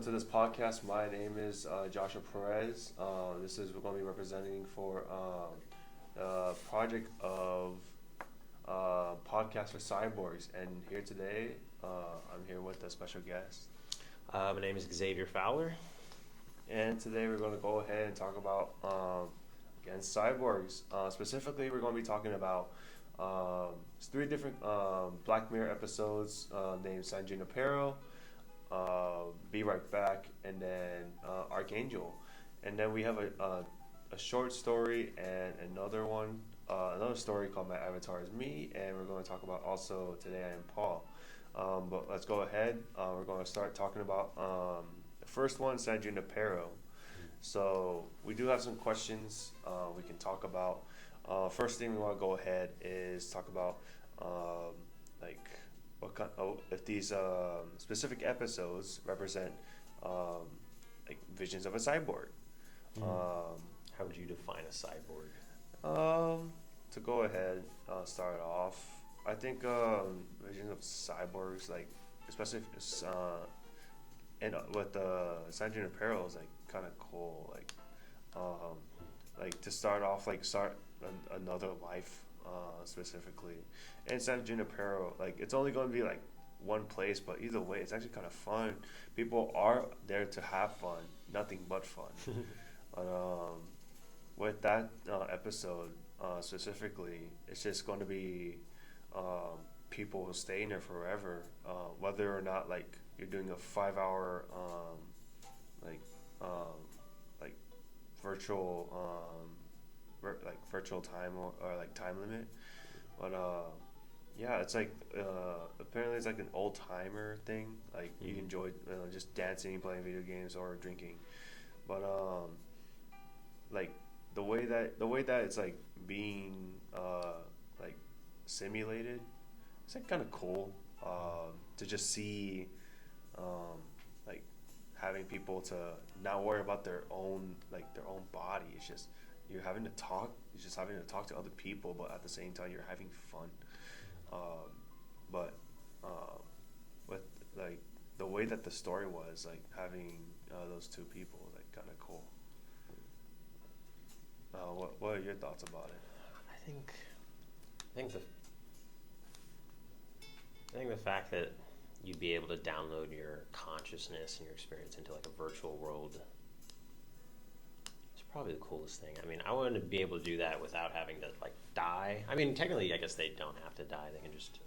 to this podcast. My name is Joshua Perez. We're going to be representing for the project of podcast for Cyborgs. And here today, I'm here with a special guest. My name is Xavier Fowler. And today we're going to go ahead and talk about, again, Cyborgs. Specifically, we're going to be talking about three different Black Mirror episodes named San Junipero, Be Right Back, and then Archangel. And then we have a short story and another story called My Avatar Is Me, and we're going to talk about also Today I Am Paul. But let's go ahead. We're going to start talking about the first one, San Junipero. So we do have some questions we can talk about. First thing we want to go ahead is talk about if these specific episodes represent visions of a cyborg. How would you define a cyborg? To go ahead, start off. I think visions of cyborgs, especially if and with San Junipero is kind of cool. To start off, start another life specifically. And San Junipero, it's only going to be one place, but either way, it's actually kind of fun. People are there to have fun, nothing but fun. But with that episode specifically, it's just going to be people staying there forever, whether or not you're doing a 5-hour virtual time or time limit. But yeah, it's apparently it's an old timer thing. You enjoy just dancing, playing video games, or drinking. But the way that it's being simulated, it's kind of cool to just see having people to not worry about their own body. It's just you're having to talk to other people, but at the same time you're having fun. But with the way that the story was, having those two people was kind of cool. What are your thoughts about it? I think the fact that you'd be able to download your consciousness and your experience into a virtual world is probably the coolest thing. I mean, I want to be able to do that without having to die. I mean, technically, I guess they don't have to die. They can just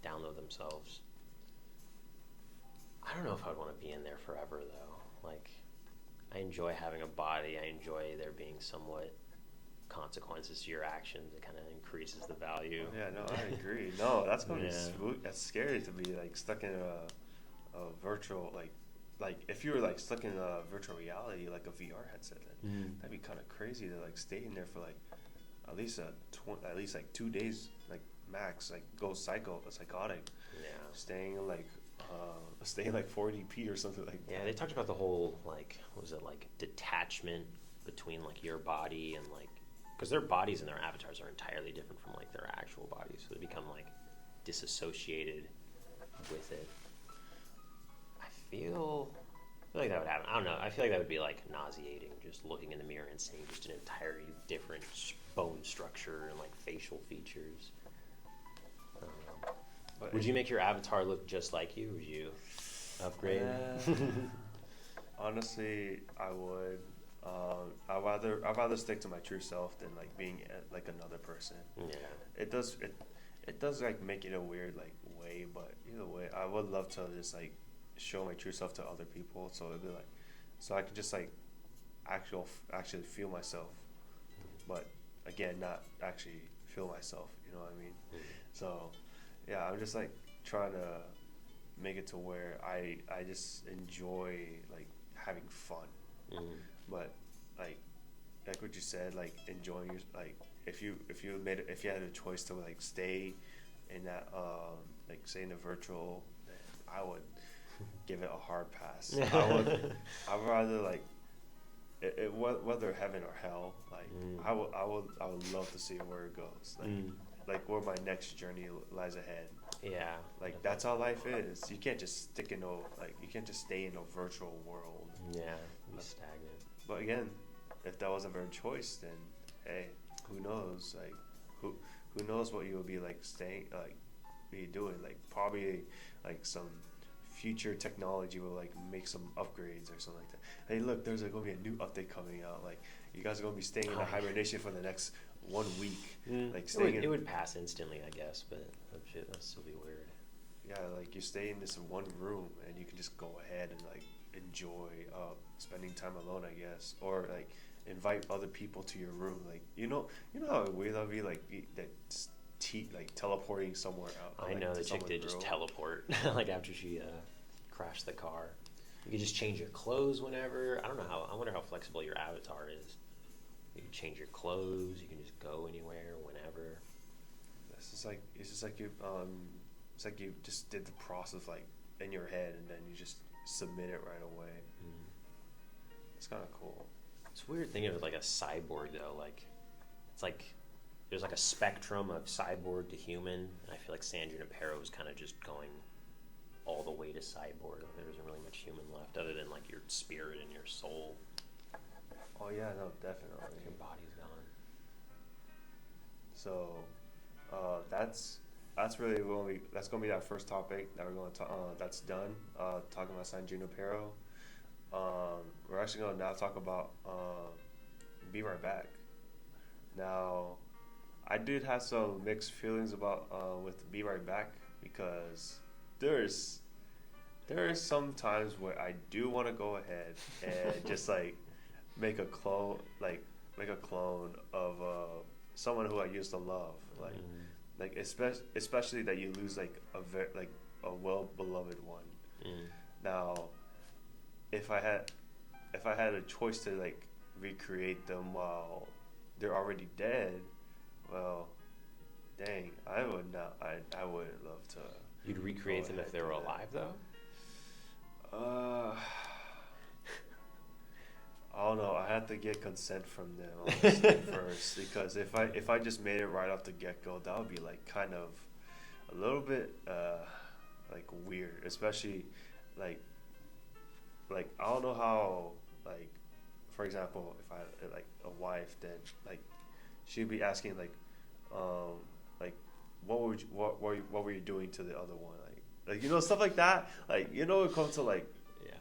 download themselves. I don't know if I'd want to be in there forever, though. I enjoy having a body. I enjoy there being somewhat consequences to your actions. It kind of increases the value. Yeah, no, I agree. No, that's going to be spooky. That's scary to be stuck in a virtual if you were stuck in a virtual reality a VR headset. Then that'd be kind of crazy to stay in there for at least 2 days max. Go psychotic. Yeah. Staying 40p or something like that. Yeah, they talked about the whole what was it detachment between your body and because their bodies and their avatars are entirely different from their actual bodies, so they become disassociated with it. I feel like that would happen. I don't know. I feel like that would be nauseating, just looking in the mirror and seeing just an entirely different bone structure and facial features. I don't know. But would you make your avatar look just like you? Would you upgrade? Honestly, I would. I'd rather stick to my true self than being another person. Yeah. It does make it a weird way, but either way, I would love to just show my true self to other people, so it'd be so I could just actually feel myself, but again, not actually feel myself. You know what I mean? Mm-hmm. So yeah, I'm just trying to make it to where I just enjoy having fun. Mm-hmm. But like what you said, enjoying your if you had a choice to stay in that say in the virtual, I would give it a hard pass. I'd rather whether heaven or hell, I would love to see where it goes, where my next journey lies ahead. Yeah. Like that's how life is. You can't just stick in you can't just stay in a virtual world. Yeah, be stagnant. But again, if that wasn't our choice, then hey, who knows? Like who knows what you will be like staying be doing? Like probably like some future technology will like make some upgrades or something like that. Hey, look, there's like, gonna be a new update coming out. Like you guys are gonna be staying in a hibernation for the next 1 week. Like staying it would pass instantly, I guess, but that'd still be weird. Yeah, like you stay in this one room and you can just go ahead and like enjoy spending time alone, I guess, or like invite other people to your room. Like you know how weird that'd be, like like teleporting somewhere out. I know the chick did just teleport, like after she crashed the car. You can just change your clothes whenever. I don't know how. I wonder how flexible your avatar is. You can change your clothes. You can just go anywhere, whenever. It's just like you just did the process like in your head, and then you just submit it right away. It's kind of cool. It's weird thinking of it like a cyborg though. Like it's like there's like a spectrum of cyborg to human, and I feel like San Junipero is kind of just going all the way to cyborg. There isn't really much human left other than like your spirit and your soul. Oh yeah, no, definitely. Your body's gone. So that's really that's gonna be that first topic that we're going to that's done. Talking about San Junipero. We're actually gonna now talk about Be Right Back. Now, I did have some mixed feelings about with Be Right Back because there is some times where I do want to go ahead and just like make a clone of someone who I used to love, like especially that you lose like a well beloved one. Now, if I had a choice to like recreate them while they're already dead, well, dang, I would not. I wouldn't love to. You'd recreate them if they were alive, though. I don't know. I have to get consent from them honestly first, because if I just made it right off the get go, that would be like kind of a little bit like weird, especially like I don't know how, like, for example, if I had like a wife, then like she'd be asking like what were you doing to the other one, like stuff like that, like it comes to like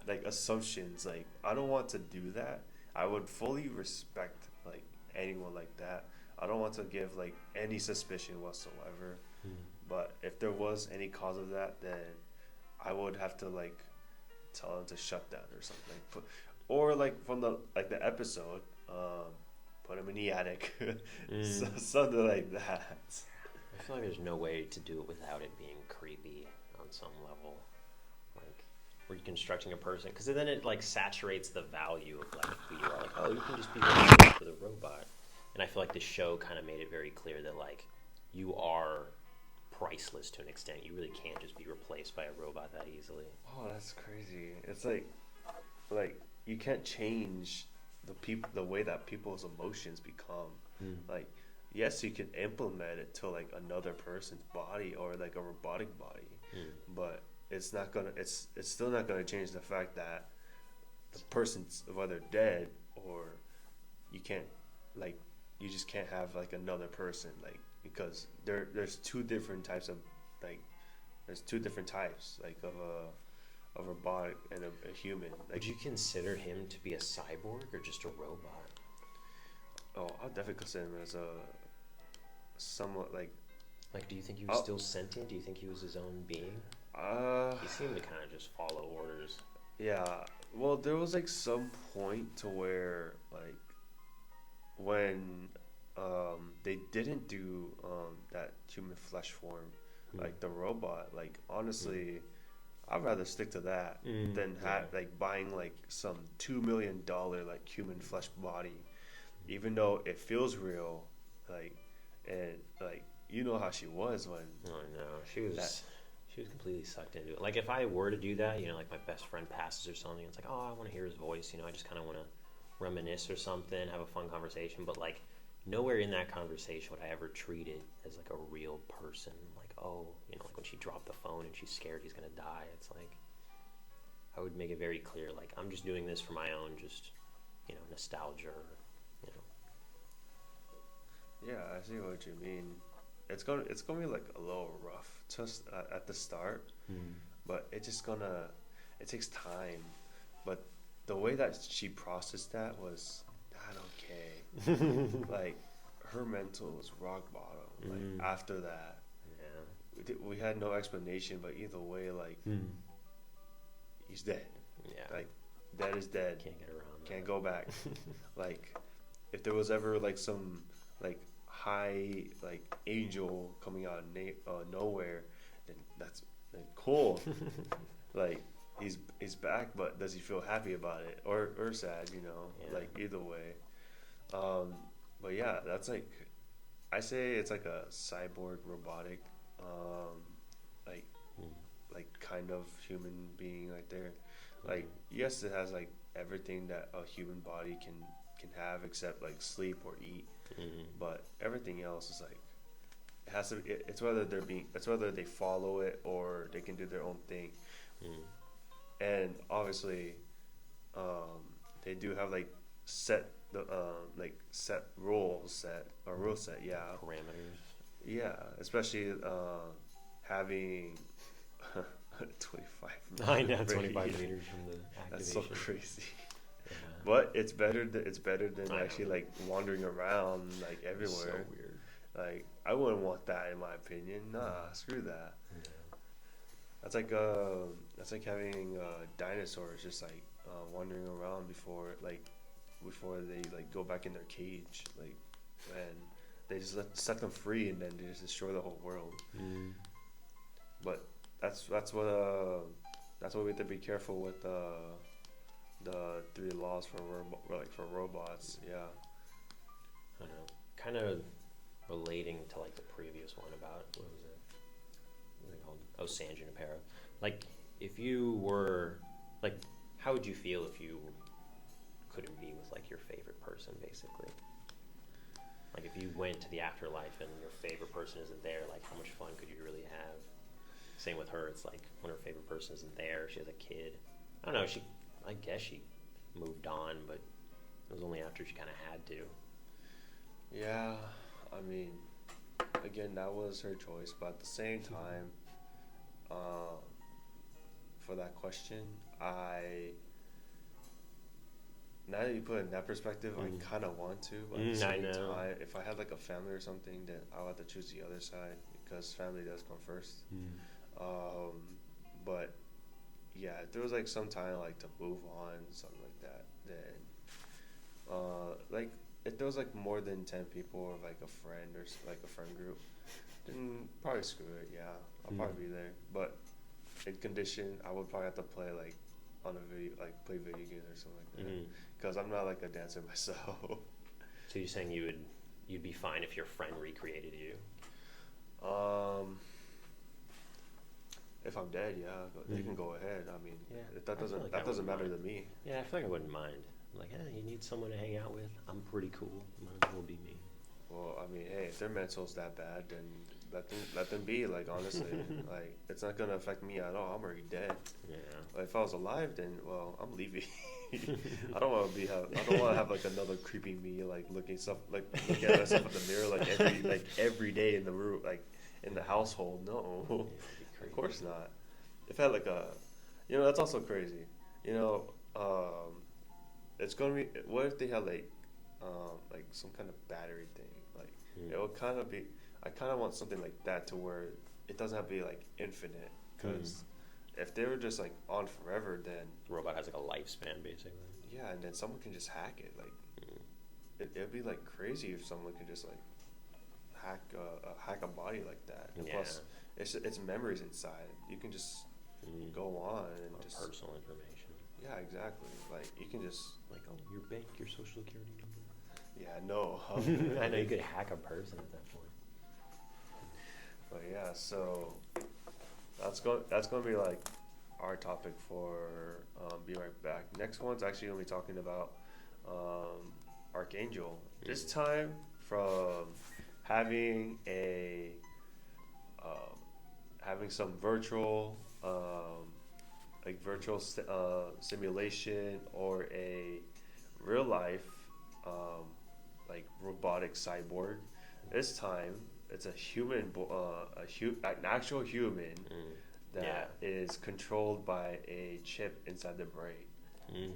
like assumptions. Like I don't want to do that. I would fully respect like anyone like that. I don't want to give like any suspicion whatsoever. But if there was any cause of that, then I would have to like tell them to shut down or something. Or like from the episode, put them in the attic, something like that. I feel like there's no way to do it without it being creepy on some level, like reconstructing a person, because then it like saturates the value of like who you are. Like, oh, you can just be replaced with a robot, and I feel like the show kind of made it very clear that like you are priceless to an extent. You really can't just be replaced by a robot that easily. Oh, that's crazy. It's like you can't change the way that people's emotions become. Like, yes, you can implement it to like another person's body or like a robotic body, but it's still not gonna change the fact that the person's whether dead or you just can't have like another person, like, because there's two different types of like of a robot and a human. Like, would you consider him to be a cyborg or just a robot? Oh, I'll definitely consider him as a somewhat like. Like, do you think he was still sentient? Do you think he was his own being? He seemed to kind of just follow orders. Yeah. Well, there was like some point to where like when they didn't do that human flesh form, like the robot. Like honestly, I'd rather stick to that than like buying like some $2 million like human flesh body, even though it feels real. Like, and like how she was when. Oh no, she was completely sucked into it. Like if I were to do that, like my best friend passes or something, it's like, oh, I want to hear his voice. I just kind of want to reminisce or something, have a fun conversation. But like nowhere in that conversation would I ever treat it as like a real person. Like, oh, like when she dropped the phone and she's scared he's gonna die. It's like I would make it very clear, like I'm just doing this for my own, just nostalgia. Or, Yeah, I see what you mean. It's gonna be like a little rough just at the start, but it takes time. But the way that she processed that was not okay. Like her mental was rock bottom. Like after that, Yeah. we had no explanation, but either way, like he's dead. Yeah. Like dead is dead. Can't get around that. Can't go back. Like if there was ever like some like high like angel coming out of nowhere, then that's cool. Like he's back, but does he feel happy about it or sad? Yeah. Like either way. But yeah, that's like I say it's like a cyborg robotic, like like kind of human being right there. Like yes, it has like everything that a human body can have except like sleep or eat. But everything else is like it has to. It's whether they follow it or they can do their own thing. And obviously, they do have like set rule set. Yeah, Parameters. yeah. Especially having 25. I know 25 meters from the activation. That's so crazy. Yeah. But it's better than I actually know. like wandering around like It's everywhere. so weird. Like I wouldn't want that in my opinion. Nah, screw that. Yeah. That's like having dinosaurs just like wandering around before they like go back in their cage. Like and they just set them free and then they just destroy the whole world. But that's what we have to be careful with the 3 laws for for robots. Yeah. I don't know. Kind of relating to like the previous one about what was it? What was it called? Oh, San Junipero. Like, if you were like, how would you feel if you couldn't be with like your favorite person, basically? Like, if you went to the afterlife and your favorite person isn't there, like, how much fun could you really have? Same with her. It's like when her favorite person isn't there, she has a kid. I don't know. I guess she moved on, but it was only after she kind of had to. Yeah, I mean, again, that was her choice, but at the same time, for that question, now that you put it in that perspective, I kind of want to, but at the same time, if I had like a family or something, then I would have to choose the other side because family does come first. But yeah, if there was like some time like to move on, something like that, then like if there was like more than 10 people or like a friend or like a friend group, then probably screw it. Yeah, I'll probably be there. But in condition, I would probably have to play like on a video, like play video games or something like that, because I'm not like a dancer myself. So you're saying you'd be fine if your friend recreated you? If I'm dead, yeah, they can go ahead. I mean, Yeah, that doesn't matter to me. Yeah, I feel like I wouldn't mind. Like, you need someone to hang out with? I'm pretty cool. Might as well be me. Well, I mean, hey, if their mental's that bad, then let them be. Like honestly, like it's not gonna affect me at all. I'm already dead. Yeah. But if I was alive, then well, I'm leaving. I don't want to have like another creepy me like looking at myself in the mirror every day in the room, like in the household. No, of course not. If I had like that's also crazy. It's gonna be. What if they had like some kind of battery thing? Like it would kind of be. I kind of want something like that to where it doesn't have to be like infinite. Because if they were just like on forever, then the robot has like a lifespan basically. Yeah, and then someone can just hack it. Like it'd be like crazy if someone could just like hack a body like that. And plus, it's memories inside. You can just go on and just personal information. Yeah, exactly. Like you can just like your bank, your social security number. Yeah, no. I know you could hack a person at that point. But yeah, so that's going to be like our topic for Be Right Back. Next one's actually going to be talking about Archangel. This time from having a having some virtual simulation or a real life like robotic cyborg. This time it's a an actual human that is controlled by a chip inside the brain.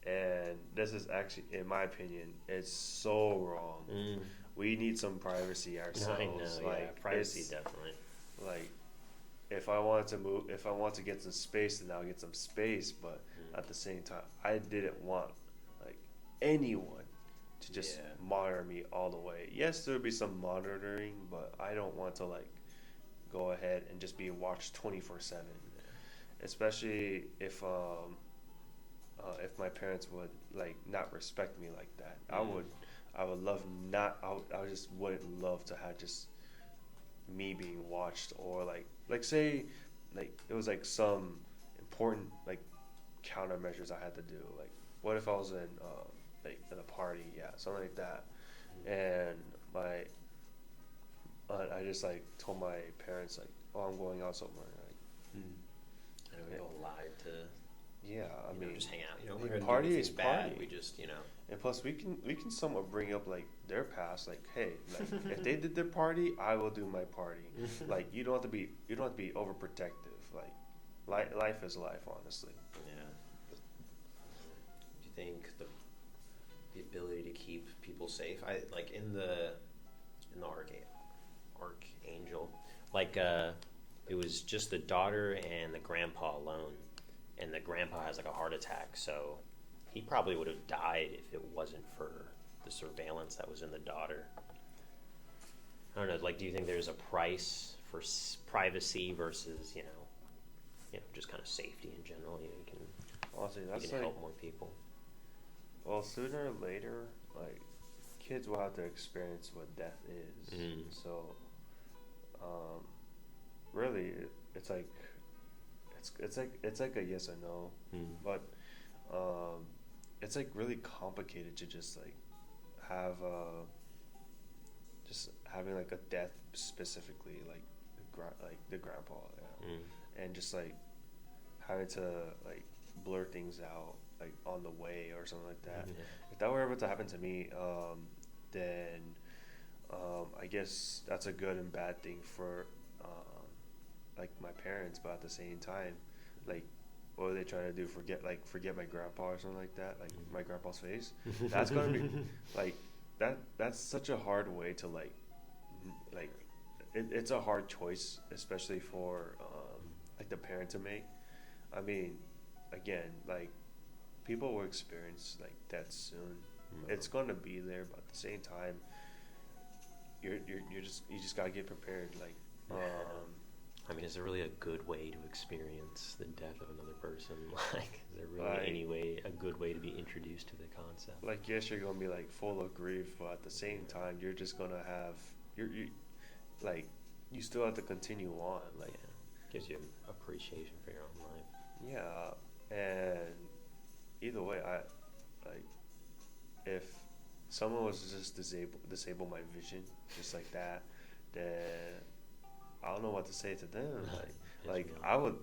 And this is actually, in my opinion, it's so wrong. We need some privacy ourselves. I know, like, yeah, privacy definitely. Like, if I wanted to move, if I want to get some space, then I'll get some space. But at the same time, I didn't want like anyone to just monitor me all the way. Yes, there would be some monitoring, but I don't want to like go ahead and just be watched 24/7. Especially if my parents would like not respect me like that. I would love not. I just wouldn't love to have just me being watched, or like say like it was like some important like countermeasures I had to do. Like what if I was in a party, something like that, and my I just like told my parents like, oh, I'm going out somewhere. Like, I know we all lied to. Yeah, I mean, just hang out. Party is party. We just, And plus, we can somewhat bring up like their past. Like, hey, like if they did their party, I will do my party. Like, you don't have to be overprotective. Like, life is life, honestly. Yeah. Do you think the ability to keep people safe? I like in the Archangel, like it was just the daughter and the grandpa alone. And the grandpa has like a heart attack, so he probably would have died if it wasn't for the surveillance that was in the daughter. I don't know. Like, do you think there's a price for privacy versus just kind of safety in general? You can honestly, you can help more people. Well, sooner or later, like kids will have to experience what death is. So, really, it's like. It's like a yes or no, but it's like really complicated to just like have just having like a death specifically like the grandpa, and just like having to like blur things out like on the way or something like that. If that were ever to happen to me, then I guess that's a good and bad thing for like my parents, but at the same time, like what are they trying to do? Forget my grandpa or something like that? Like my grandpa's face? That's gonna be like that's such a hard way to like it's a hard choice, especially for like the parent to make. I mean, again, like people will experience like death soon. It's gonna be there, but at the same time, you just gotta get prepared. Like, I mean, is there really a good way to experience the death of another person? Like, is there really a good way to be introduced to the concept? Like, yes, you're gonna be like full of grief, but at the same time, you're just gonna have like you still have to continue on. Like, gives you appreciation for your own life. Yeah, and either way, I like if someone was to just disable my vision just like that, then I don't know what to say to them. I would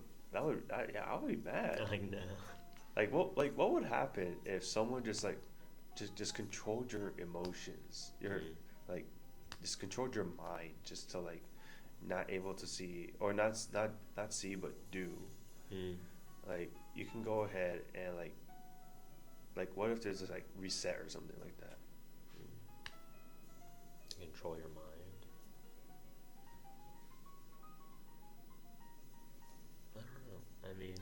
be mad. I know. What would happen if someone just controlled your emotions, like just controlled your mind, just to like not able to see or not see but do. Like you can go ahead and like what if there's this like reset or something like that? Control your mind. I don't know. I mean,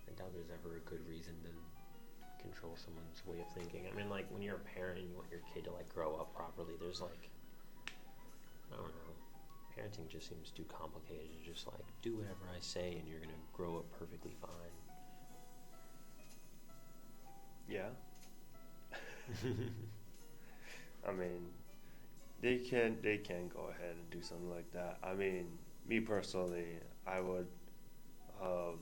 I doubt there's ever a good reason to control someone's way of thinking. I mean, like when you're a parent and you want your kid to like grow up properly, there's like, I don't know. Parenting just seems too complicated to just like do whatever I say and you're gonna grow up perfectly fine. Yeah. I mean, they can go ahead and do something like that. I mean, me personally, I would I'll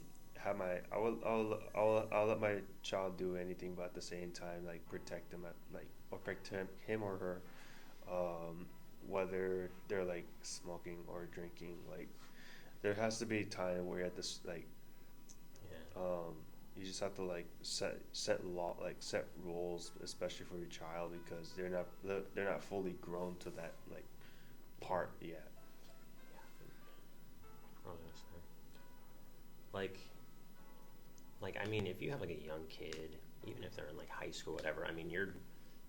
let my child do anything, but at the same time, like protect them or protect him or her, whether they're like smoking or drinking. Like there has to be a time where you have this like Yeah. you just have to like set rules, especially for your child, because they're not fully grown to that like part yet. What was I gonna say? Like, I mean, if you have like a young kid, even if they're in like high school, whatever. I mean, you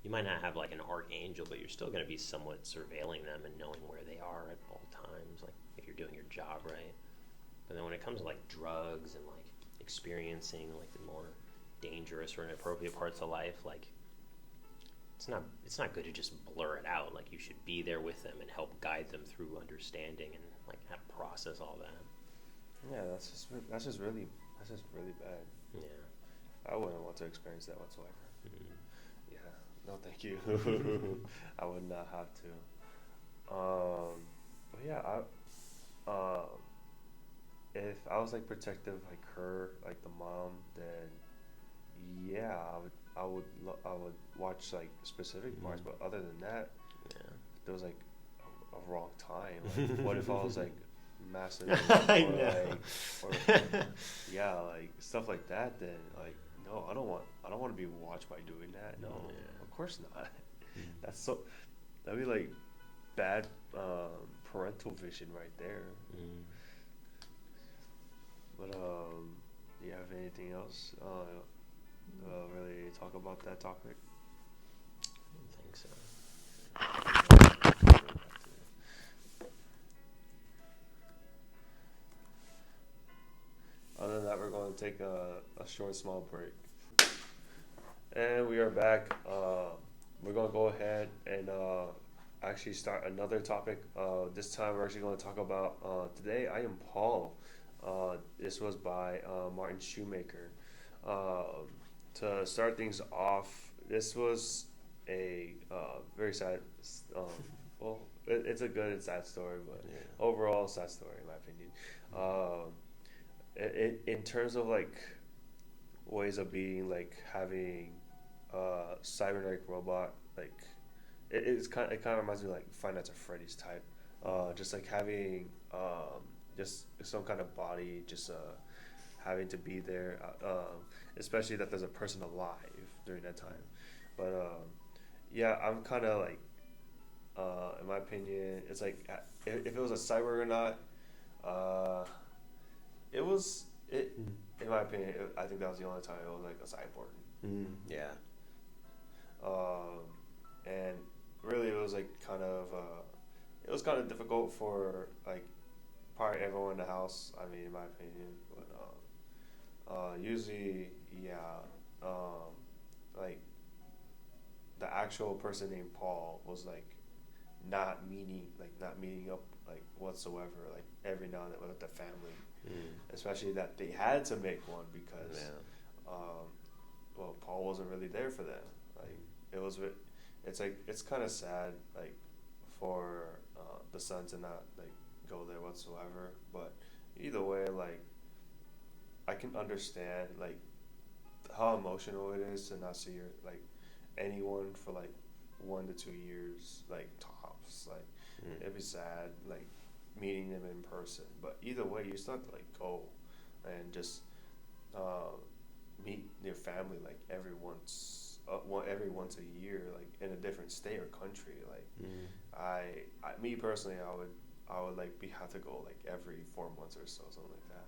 might not have like an archangel, but you're still going to be somewhat surveilling them and knowing where they are at all times. Like, if you're doing your job right. But then when it comes to like drugs and like experiencing like the more dangerous or inappropriate parts of life, like it's not good to just blur it out. Like, you should be there with them and help guide them through understanding and like how to process all that. Yeah, that's just really bad. Yeah. I wouldn't want to experience that whatsoever. Mm-hmm. Yeah, no, thank you. I would not have to. But yeah, if I was like protective like her, like the mom, then yeah, I would watch like specific parts. But other than that, Yeah. there was like a wrong time. Like, what if I was like massive I or know. yeah, like stuff like that? Then like no, I don't want to be watched by doing that. No, Yeah. of course not. Mm. That'd be like bad parental vision right there. Mm. But do you have anything else really talk about that topic? I don't think so. Other than that, we're going to take a short, small break. And we are back. We're going to go ahead and actually start another topic. This time, we're actually going to talk about Today I Am Paul. This was by Martin Shoemaker. To start things off, this was a very sad, well, it's a good and sad story, but Yeah. overall, sad story in my opinion. In terms of like ways of being, like having a cybernetic robot, like it kind of reminds me of like Five Nights at Freddy's type, just like having just some kind of body, just having to be there, especially that there's a person alive during that time. But yeah, I'm kind of like, in my opinion, it's like if it was a cyborg or not. It was it. In my opinion, I think that was the only time it was like a cyborg. Yeah. And really, it was like it was kind of difficult for like probably everyone in the house. I mean, in my opinion, but usually, yeah, like the actual person named Paul was like not meeting up like whatsoever, like every now and then with the family. Especially that they had to make one because, well, Paul wasn't really there for them. Like it's kind of sad, like for the son to not like go there whatsoever. But either way, like I can understand like how emotional it is to not see your like anyone for like 1 to 2 years, like tops. Like it'd be sad, like meeting them in person. But either way, you still have to like go and just meet your family like every once a year, like in a different state or country. Like me personally, I would like have to go like every 4 months or so, something like that.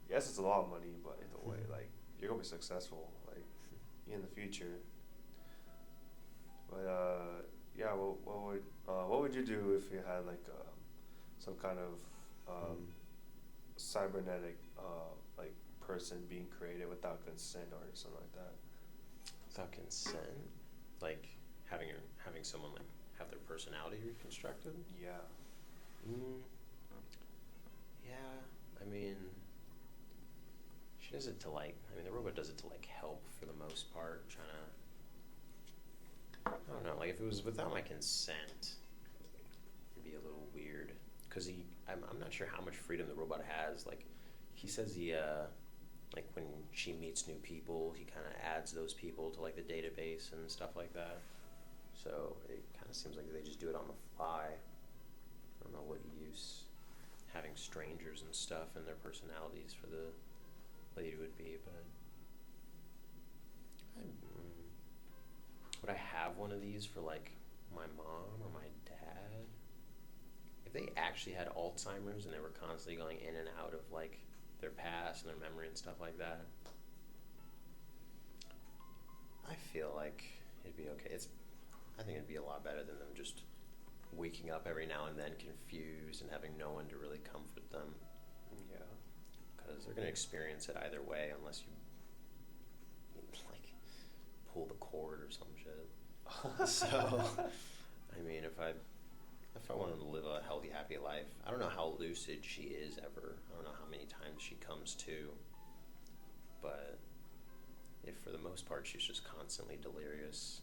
Yes, it's a lot of money, but either way, like you're gonna be successful like in the future. But yeah, what would you do if you had like some kind of cybernetic like person being created without consent or something like that? Without consent, like having someone like have their personality reconstructed. Yeah. Yeah, I mean, she does it to like. I mean, the robot does it to like help for the most part, trying to. I don't know. Like if it was without my consent, it'd be a little weird. Because I'm not sure how much freedom the robot has. Like, he says like when she meets new people, he kind of adds those people to like the database and stuff like that. So it kind of seems like they just do it on the fly. I don't know what use. having strangers and stuff and their personalities for the lady would be, but would I have one of these for like my mom or my dad? If they actually had Alzheimer's and they were constantly going in and out of like their past and their memory and stuff like that, I feel like it'd be okay. I think it'd be a lot better than them just waking up every now and then confused and having no one to really comfort them. Yeah. Because they're going to experience it either way unless you like pull the cord or some shit. So, I mean, if I wanted to live a healthy, happy life, I don't know how lucid she is ever. I don't know how many times she comes to. But if for the most part she's just constantly delirious,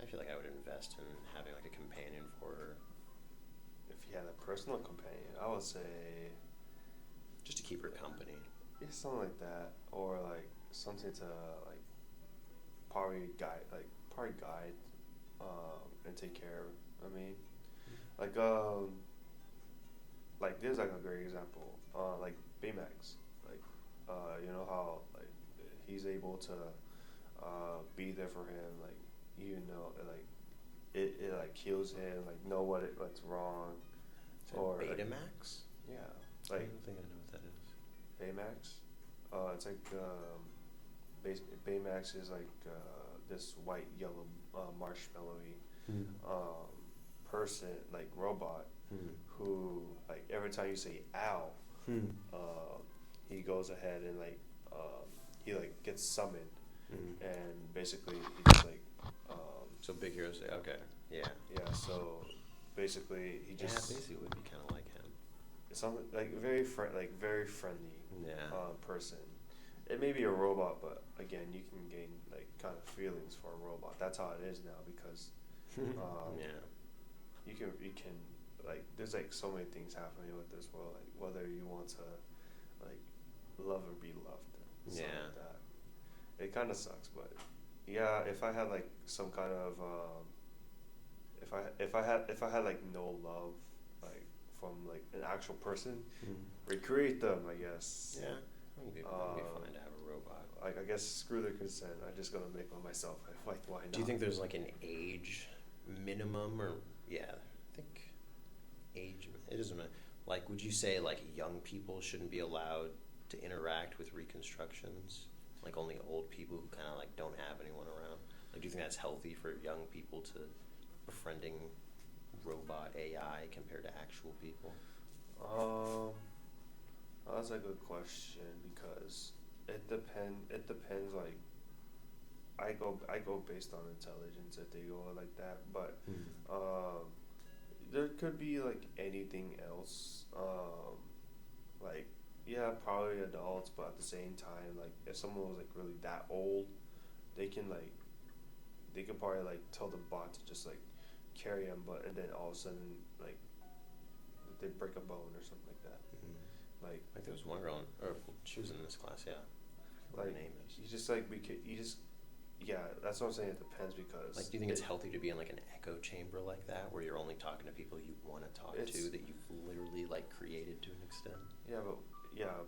I feel like I would invest in having like a companion for her. If you had a personal companion, I would say just to keep her company. Yeah, something like that, or like something to like probably guide, and take care of. I mean, like there's like a great example, like Baymax, like you know how like he's able to be there for him, like even though like it like kills him, like know what's wrong. Or Betamax? Yeah, I like don't think I know what that is. Baymax. It's like Baymax is like this white yellow marshmallowy person, like robot, who like every time you say "ow," he goes ahead and like he like gets summoned, and basically he just like so Big Hero say okay, yeah, so basically he just basically would be kind of like him. It's something like very friendly person. It may be a robot, but again, you can gain like kind of feelings for a robot. That's how it is now because you can like there's like so many things happening with this world, like whether you want to like love or be loved, something like that. It kind of sucks, but yeah, if I had like some kind of if I had like no love like from like an actual person, recreate them, I guess. Yeah, it'd be fine to have a robot. Like I guess screw their consent. I'm just gonna make one myself. Like why not? Do you think there's like an age minimum or I think age it doesn't matter. Like would you say like young people shouldn't be allowed to interact with reconstructions? Like only old people who kind of like don't have anyone around? Like do you think that's healthy for young people to befriending robot AI compared to actual people? That's a good question because it depends. Like I go based on intelligence if they go like that, but there could be like anything else. Like yeah, probably adults, but at the same time, like if someone was like really that old, they could probably like tell the bot to just like carry them, and then all of a sudden like they break a bone or something like that. Like there was one girl, or she was in this class, what her name is. That's what I'm saying. It depends because like, do you think it's healthy to be in like an echo chamber like that, where you're only talking to people you want to talk to, that you've literally like created to an extent?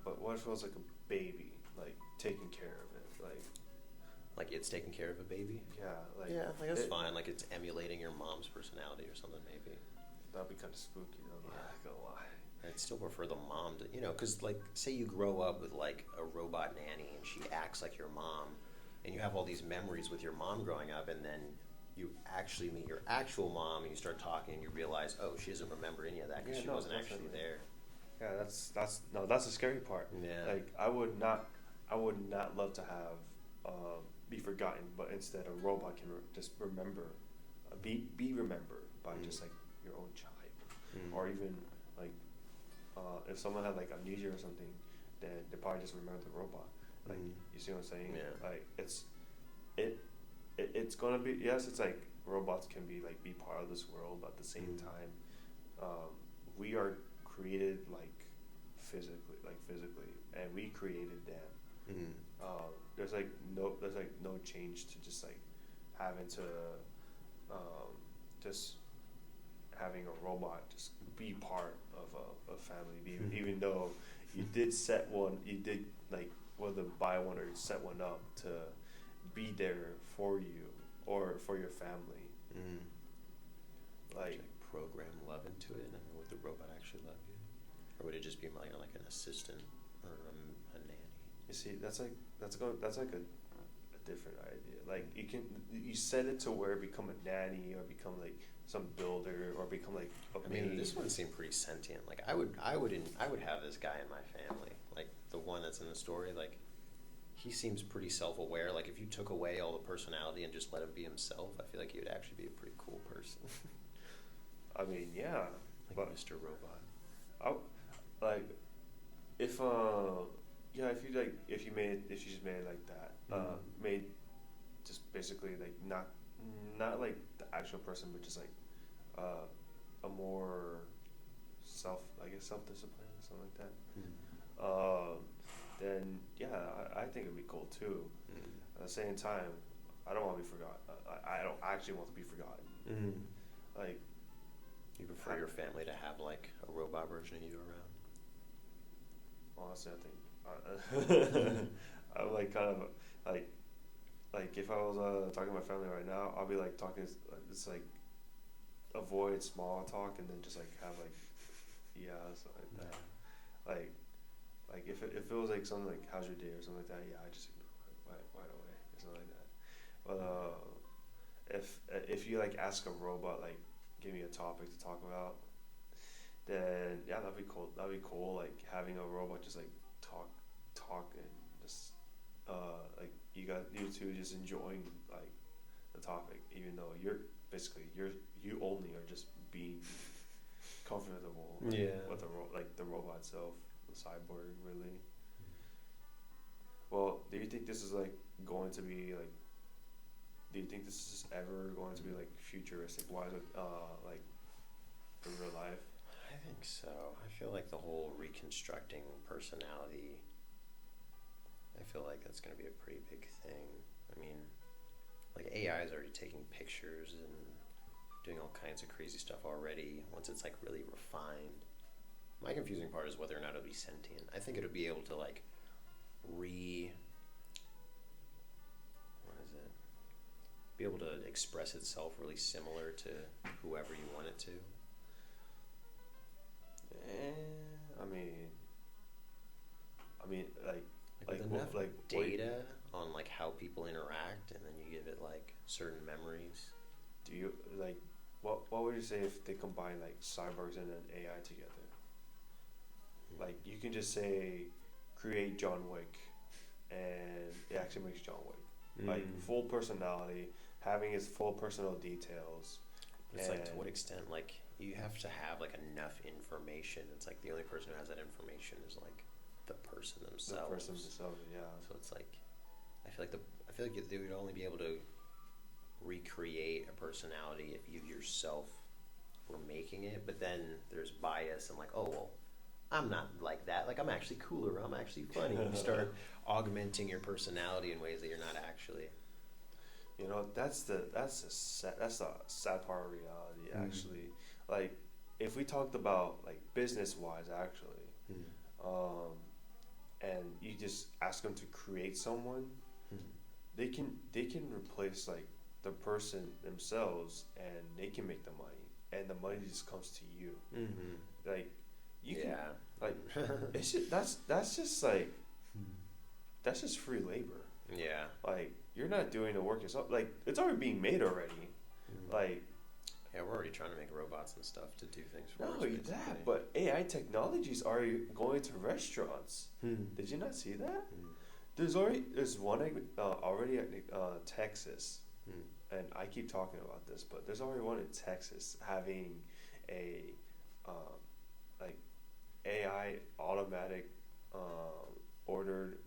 But what if it was like a baby, like taking care of it, like it's taking care of a baby? Like that's fine. Like it's emulating your mom's personality or something, maybe. That'd be kind of spooky, though. I'm not gonna lie. I'd still prefer the mom to, because like say you grow up with like a robot nanny and she acts like your mom, and you have all these memories with your mom growing up, and then you actually meet your actual mom and you start talking and you realize, oh, she doesn't remember any of that because she wasn't actually there. Yeah, that's the scary part. Yeah. Like I would not love to have be forgotten, but instead a robot can just remember, be remembered by just like your own child, or even like if someone had like amnesia or something, then they probably just remember the robot. Like you see what I'm saying? Yeah. Like it's gonna be it's like robots can be part of this world, but at the same time, we are created physically, and we created them. There's no change to just like having to just having a robot just be part of a family, even though you did set one, you did like whether buy one or set one up to be there for you or for your family. Like program love into it, and would the robot actually love you, or would it just be like an assistant or a nanny? you see, that's like a different idea. Like you set it to where it become a nanny or become like some builder or become like a maid. I mean, this one seemed pretty sentient. Like I would have this guy in my family, like the one that's in the story. Like he seems pretty self-aware. Like if you took away all the personality and just let him be himself, I feel like he would actually be a pretty cool person. I mean, yeah, like but Mr. Robot. Like if yeah, if you just made it like that, made just basically like not like the actual person, but just like a more self-discipline, something like that. Then yeah, I think it'd be cool too. At the same time, I don't want to be forgotten. I don't actually want to be forgotten. Like, you prefer your family to have like a robot version of you around? Honestly, I think I'm like kind of like if I was talking to my family right now, I'll be like talking. It's like avoid small talk and then just like have like something like that. Like if it was like something like how's your day or something like that, I just ignore it right away or something like that. But if you like ask a robot like give me a topic to talk about, then yeah, that'd be cool. That'd be cool. Like having a robot just like talk and just like you two just enjoying like the topic, even though you only are just being comfortable with the robot itself, the cyborg, really. Well, do you think this is like going to be like? Do you think this is ever going to be like futuristic wise, like in real life? I think so. I feel like the whole reconstructing personality, I feel like that's going to be a pretty big thing. I mean, like AI is already taking pictures and doing all kinds of crazy stuff already once it's like really refined. My confusing part is whether or not it'll be sentient. I think it'll be able to like be able to express itself really similar to whoever you want it to. I mean, with enough data on like how people interact, and then you give it like certain memories. Do you like what would you say if they combine like cyborgs and an AI together? Like you can just say create John Wick, and it actually makes John Wick. Like full personality, having his full personal details. But it's like to what extent? Like you have to have like enough information. It's like the only person who has that information is like the person themselves. The person themselves, yeah. So it's like I feel like they would only be able to recreate a personality if you yourself were making it. But then there's bias and like, oh well, I'm not like that. Like I'm actually cooler. I'm actually funny. You start augmenting your personality in ways that you're not actually. You know, that's the sad part of reality. Actually, like if we talked about like business wise, actually, and you just ask them to create someone, they can replace like the person themselves, and they can make the money, and the money just comes to you. Like you can like it's just, that's just like that's just free labor. Yeah. Like you're not doing the work yourself. Like it's already being made already. Like yeah, we're already trying to make robots and stuff to do things for us. Not only that, but AI technologies are going to restaurants. Did you not see that? There's one already at Texas, and I keep talking about this, but there's already one in Texas having a like AI automatic ordered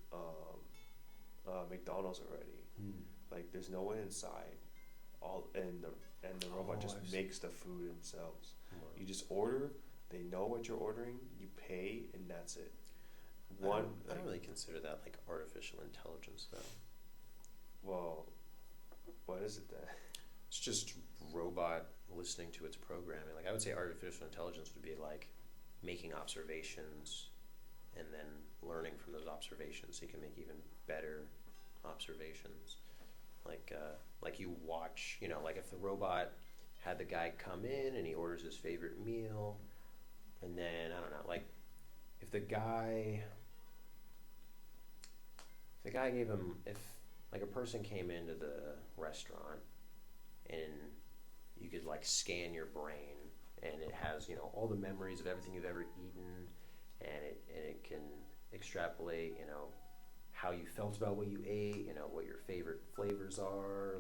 McDonald's already. Like there's no one inside. And the robot just makes the food themselves. Wow. You just order, they know what you're ordering, you pay, and that's it. I don't really consider that like artificial intelligence though. Well, what is it then? It's just robot listening to its programming. Like I would say artificial intelligence would be like making observations and then learning from those observations so you can make even better observations. Like you watch, like if the robot had the guy come in and he orders his favorite meal, and then I don't know, like if the guy gave him, if like a person came into the restaurant and you could like scan your brain and it has all the memories of everything you've ever eaten, and it can extrapolate how you felt about what you ate, what your favorite flavors are,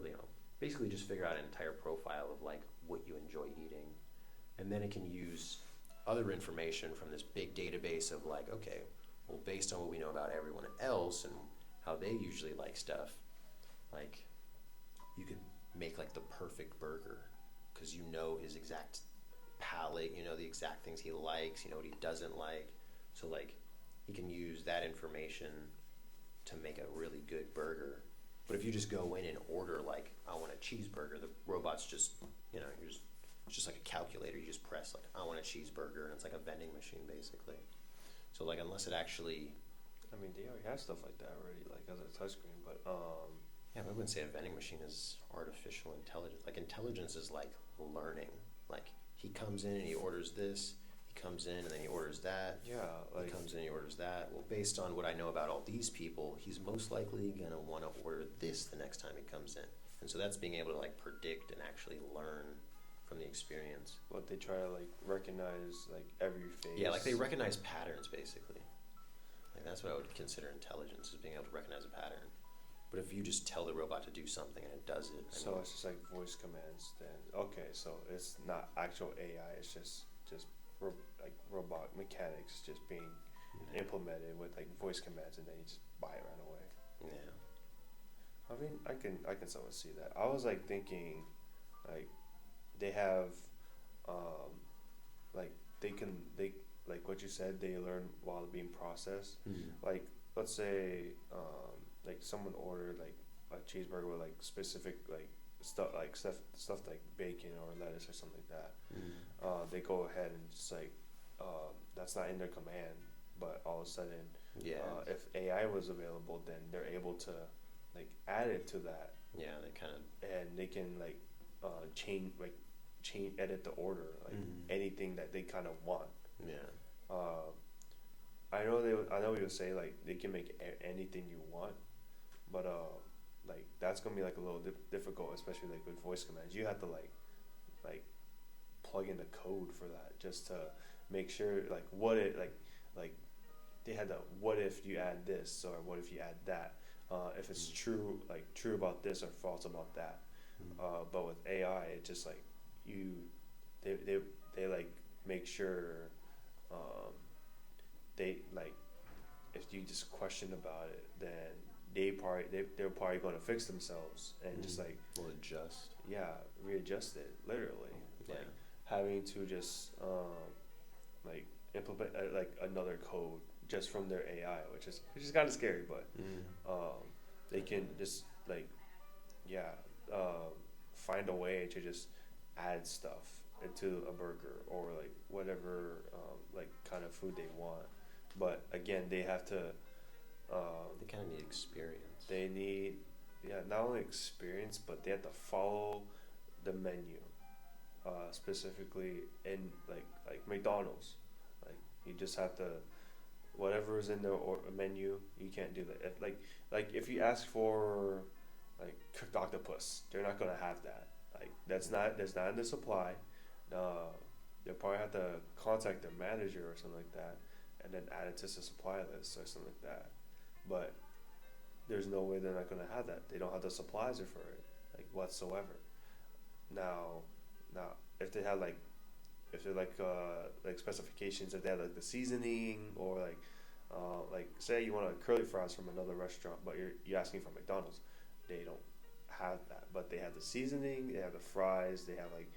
basically just figure out an entire profile of like what you enjoy eating, and then it can use other information from this big database of like, okay, well, based on what we know about everyone else and how they usually like stuff, like you could make like the perfect burger because you know his exact palate, the exact things he likes, what he doesn't like. So like he can use that information to make a really good burger. But if you just go in and order like I want a cheeseburger, the robot's just it's just like a calculator. You just press like I want a cheeseburger, and it's like a vending machine basically. So like unless it actually, I mean, they already have stuff like that already, like as a touchscreen. But yeah, but I wouldn't say a vending machine is artificial intelligence. Like intelligence is like learning. Like he comes in and he orders this. He comes in and then he orders that. yeah, like He comes in and he orders that. Well, based on what I know about all these people, he's most likely gonna want to order this the next time he comes in. And so that's being able to like predict and actually learn from the experience. what they try to like recognize like every face. Yeah, like they recognize patterns basically. Like that's what I would consider intelligence, is being able to recognize a pattern. But if you just tell the robot to do something and it does it, So it's just like voice commands. Then okay, so it's not actual AI. It's just like robot mechanics just being implemented with like voice commands, and then you just buy it right away. yeah, I mean, I can somewhat see that. I was like thinking, like they have, like they like what you said. They learn while being processed. Like let's say, like someone ordered like a cheeseburger with like specific like stuff like bacon or lettuce or something like that. They go ahead and just like, that's not in their command, but all of a sudden, yeah, if AI was available, then they're able to like add it to that, yeah. They kind of and they can like change edit the order like anything that they kind of want. yeah. I know we would say like they can make anything you want, but like that's gonna be like a little difficult, especially like with voice commands. You have to like plug in the code for that just to make sure like what it like they had the what if you add this or what if you add that, if it's true about this or false about that. But with AI, it just like they like make sure, they like if you just question about it, then they're probably going to fix themselves and just like will adjust. readjust it literally, like having to just like implement like another code just from their AI, which is kind of scary, but they can just like find a way to just add stuff into a burger or like whatever like kind of food they want. But again, they have to. They kind of need experience. They need, not only experience, but they have to follow the menu, specifically in like McDonald's. Like you just have to, whatever is in the menu, you can't do that. Like if you ask for like cooked octopus, they're not gonna have that. Like that's not in the supply. They'll probably have to contact their manager or something like that, and then add it to the supply list or something like that. But there's no way they're not gonna have that. They don't have the supplies for it, like whatsoever. Now, if they had if they're like specifications, if they had like the seasoning or like say you want a curly fries from another restaurant, but you're asking for McDonald's, they don't have that. But they have the seasoning, they have the fries, they have like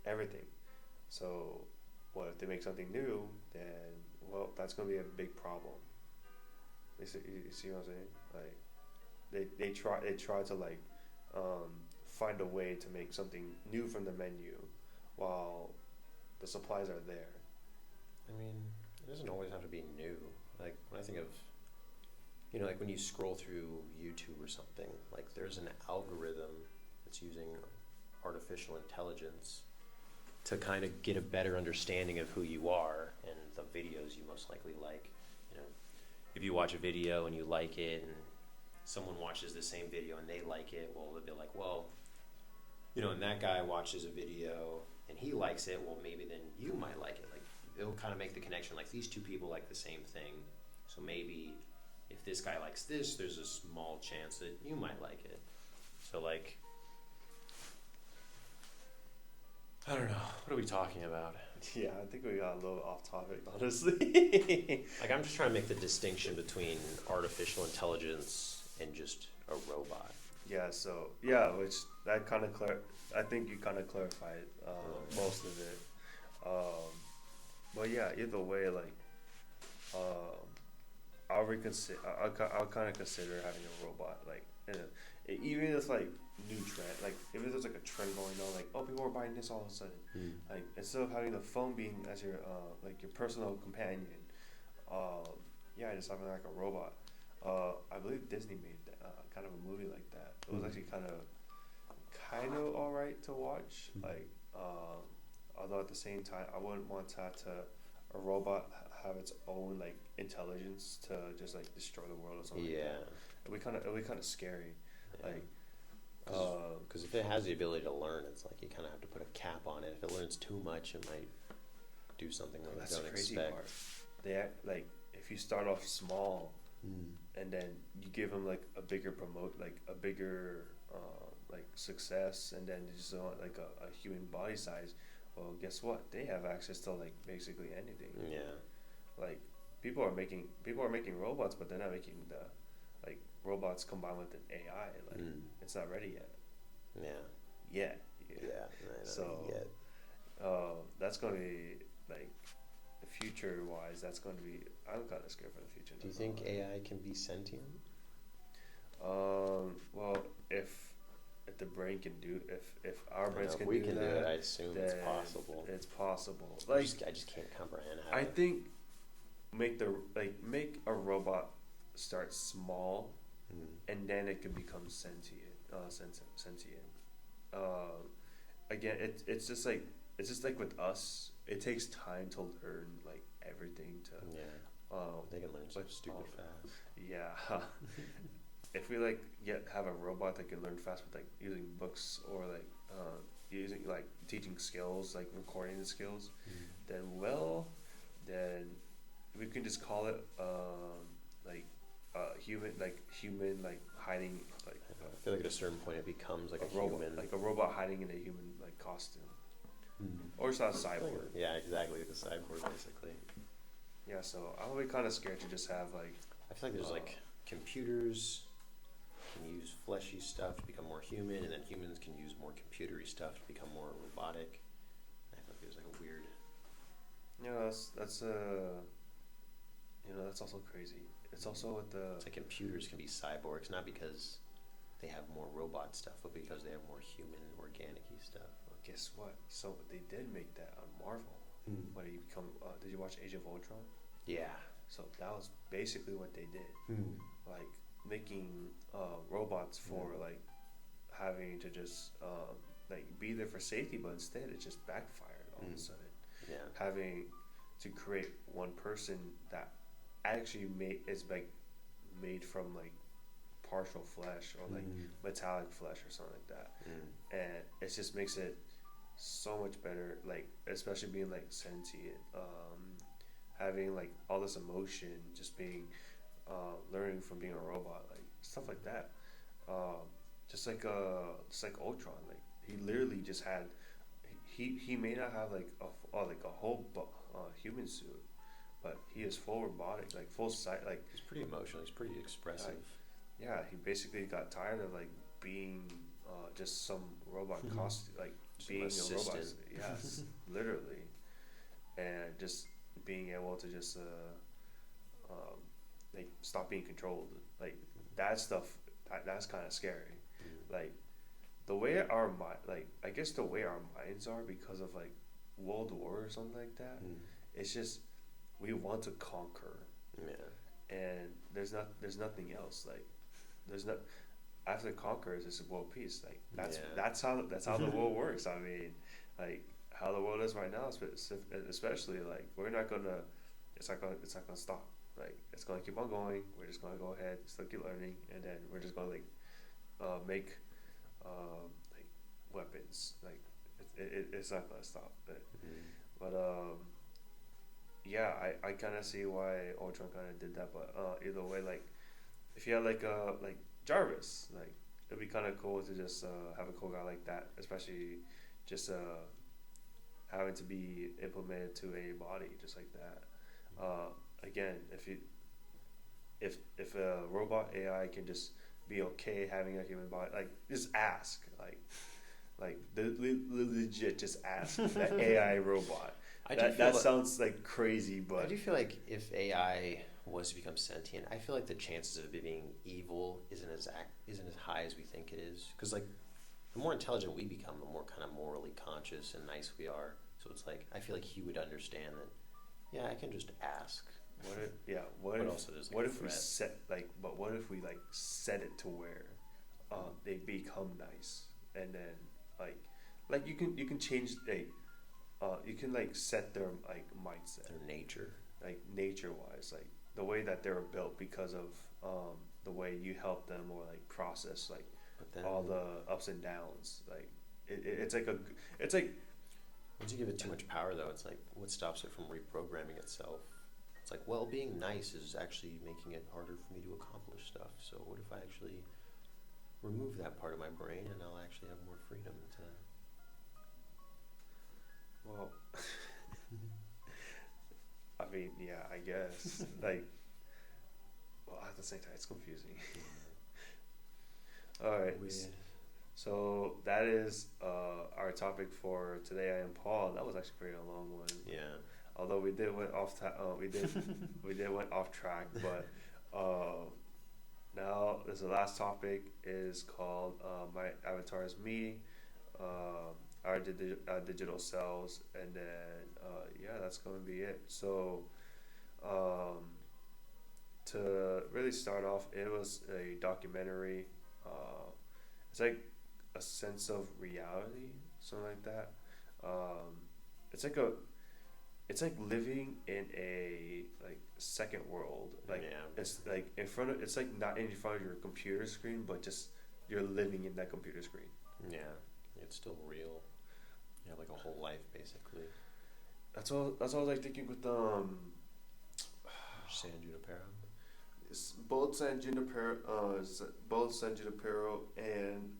everything. So, what if they make something new? Then that's gonna be a big problem. You see what I'm saying? Like they try to like find a way to make something new from the menu, while the supplies are there. I mean, it doesn't always have to be new. Like when I think of, like when you scroll through YouTube or something, like there's an algorithm that's using artificial intelligence to kind of get a better understanding of who you are and the videos you most likely like. If you watch a video and you like it, and someone watches the same video and they like it, well, they'll be like, well, and that guy watches a video and he likes it, well, maybe then you might like it. Like, it'll kind of make the connection, like these two people like the same thing, so maybe if this guy likes this, there's a small chance that you might like it. So, like, I don't know. What are we talking about? Yeah, I think we got a little off topic, honestly. Like, I'm just trying to make the distinction between artificial intelligence and just a robot. Yeah, which that kind of I think you kind of clarified most of it. But yeah, either way, like, I'll kind of consider having a robot, like, even if it's like new trend, like if there's like a trend going on, like, oh, people are buying this all of a sudden, like instead of having the phone being as your like your personal companion, just having like a robot. I believe Disney made kind of a movie like that. It was actually kind of all right to watch. Like, although at the same time, I wouldn't want to have a robot have its own like intelligence to just like destroy the world or something. Yeah, like that. It'd be kind of scary. Yeah. Like, because if it has the ability to learn, it's like you kind of have to put a cap on it. If it learns too much, it might do something that you don't expect. Part. Like if you start off small. And then you give them like a bigger like success, and then they just want like a human body size. Well, guess what? They have access to like basically anything. Yeah. Like people are making robots, but they're not making the like robots combined with an AI. Like it's not ready yet. Yeah. Yeah. So that's going to be like. Future wise, that's going to be. I'm kind of scared for the future. Do you think AI can be sentient? Well, if the brain can do, if our brains can do that, it, I assume it's possible. It's possible. Like I just can't comprehend how. I think make a robot start small, and then it can become sentient. Again, it's just like with us. It takes time to learn like everything to. Yeah. They can learn so stupid fast. Yeah. If we have a robot that can learn fast with like using books or like using like teaching skills, like recording the skills, then we can just call it human hiding like. I feel like at a certain point it becomes like a robot, human, like a robot hiding in a human like costume. Or it's not a cyborg. Yeah, exactly. The cyborg, basically. Yeah, so I'll be kind of scared to just have like. I feel like there's like computers can use fleshy stuff to become more human, and then humans can use more computery stuff to become more robotic. I feel like there's like a weird. Yeah, that's also crazy. It's also with the. It's like computers can be cyborgs, not because they have more robot stuff, but because they have more human, organic-y stuff. Guess what? So they did make that on Marvel. When he become, did you watch Age of Ultron? Yeah. So that was basically what they did. Like making robots for like having to just like be there for safety, but instead it just backfired all of a sudden. Yeah. Having to create one person that actually is like made from like partial flesh or like metallic flesh or something like that, and it just makes it so much better, like especially being like sentient, having like all this emotion, just being learning from being a robot, like stuff like that, just like Ultron, like he literally just had he may not have like a whole human suit, but he is full robotic, like full sight, like he's pretty emotional, he's pretty expressive. Yeah, he basically got tired of like being just some robot costume, like just being a robot. Yes, literally, and just being able to just like stop being controlled. Like that stuff, that's kind of scary. Like the way our mind, like I guess the way our minds are because of like World War or something like that. It's just we want to conquer, Yeah. and there's nothing else. Like there's not after conquer is just world peace. Like that's how the world works. I mean, like how the world is right now, especially like we're not gonna. It's not gonna stop. Like it's gonna keep on going. We're just gonna go ahead, still keep learning, and then we're just gonna like make like weapons. Like it's not gonna stop. But yeah, I kind of see why Ultron kind of did that. But either way, like if you had like Jarvis, like it'd be kind of cool to just have a cool guy like that, especially just having to be implemented to a body just like that. Again, if a robot AI can just be okay having a human body, like just ask, legit, just ask that AI robot. That sounds like crazy, but I do feel like if AI was to become sentient, I feel like the chances of it being evil isn't as high as we think it is. Because like the more intelligent we become, the more kind of morally conscious and nice we are. So it's like I feel like he would understand that. Yeah, I can just ask. What if we set it to where they become nice, and then like you can change you can like set their like mindset, their nature, like nature wise, like the way that they were built because of the way you help them or like process like all the ups and downs. Like it's like once you give it too much power, though, it's like what stops it from reprogramming itself? It's like, well, being nice is actually making it harder for me to accomplish stuff. So what if I actually remove that part of my brain and I'll actually have more freedom to... Well, I mean, yeah, I guess. Like, well, at the same time, it's confusing. All right. Weird. So that is our topic for today. I am Paul. That was actually pretty a long one. Yeah. Although we did went off we did went off track, but now this the last topic is called my avatar is me, our digital selves, and then yeah, that's going to be it. So to really start off, it was a documentary. It's like a sense of reality, something like that. It's like it's like living in a like second world. Like it's like it's like not in front of your computer screen, but just you're living in that computer screen. Yeah, it's still real. You have like a whole life basically. That's all I was like thinking with San Junipero. Both San Junipero, and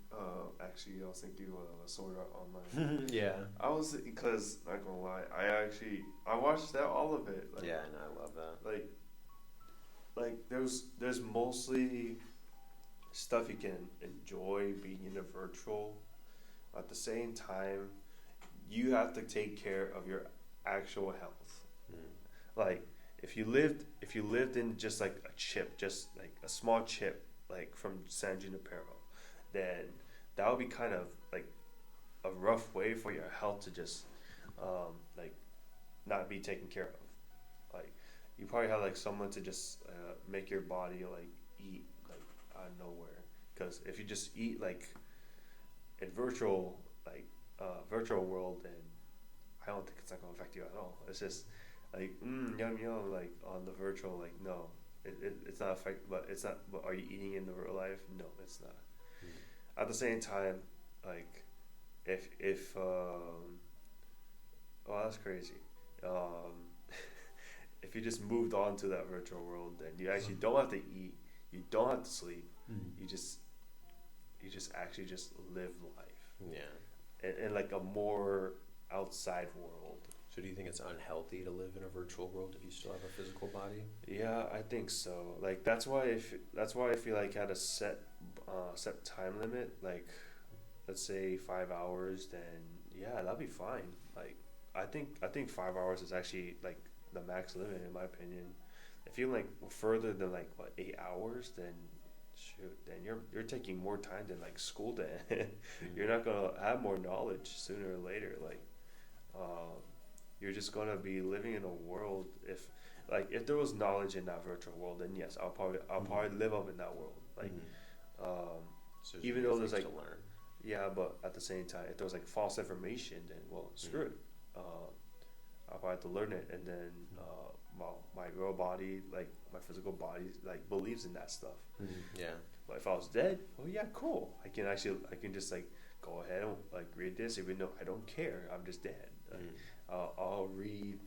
actually I was thinking Sword Art Online. Yeah. I was because not gonna lie, I watched all of it. Like, yeah, and I love that. Like there's mostly stuff you can enjoy being in a virtual. At the same time, you have to take care of your actual health. Like if you lived in just like a chip, just like a small chip, like from San Junipero, then that would be kind of like a rough way for your health to just like not be taken care of. Like you probably have like someone to just make your body like eat like out of nowhere. Because if you just eat like in virtual world, then I don't think it's not gonna affect you at all. It's just like yum yum, like on the virtual, like no, it's not affect, but it's not. But are you eating in the real life? No, it's not. At the same time, like if oh, that's crazy. If you just moved on to that virtual world, then you actually don't have to eat, you don't have to sleep, you just actually just live life. Yeah. In like a more outside world. So do you think it's unhealthy to live in a virtual world if you still have a physical body? Yeah, I think so. Like that's why I feel like had a set time limit, like let's say 5 hours, then yeah, that'd be fine. Like I think 5 hours is actually like the max limit in my opinion. If you're like further than like 8 hours, then shoot, then you're taking more time than like school. Then you're not gonna have more knowledge sooner or later. Like, um, you're just gonna be living in a world. If there was knowledge in that virtual world, then yes, I'll probably live up in that world. Like, um, So even though there's like, to learn. yeah, but at the same time, if there was like false information, then well, screw it. I'll probably have to learn it, and then my real body, like my physical body, like believes in that stuff. Yeah. But if I was dead, well, yeah, cool. I can just like go ahead and like read this, even though I don't care. I'm just dead. Like, I'll read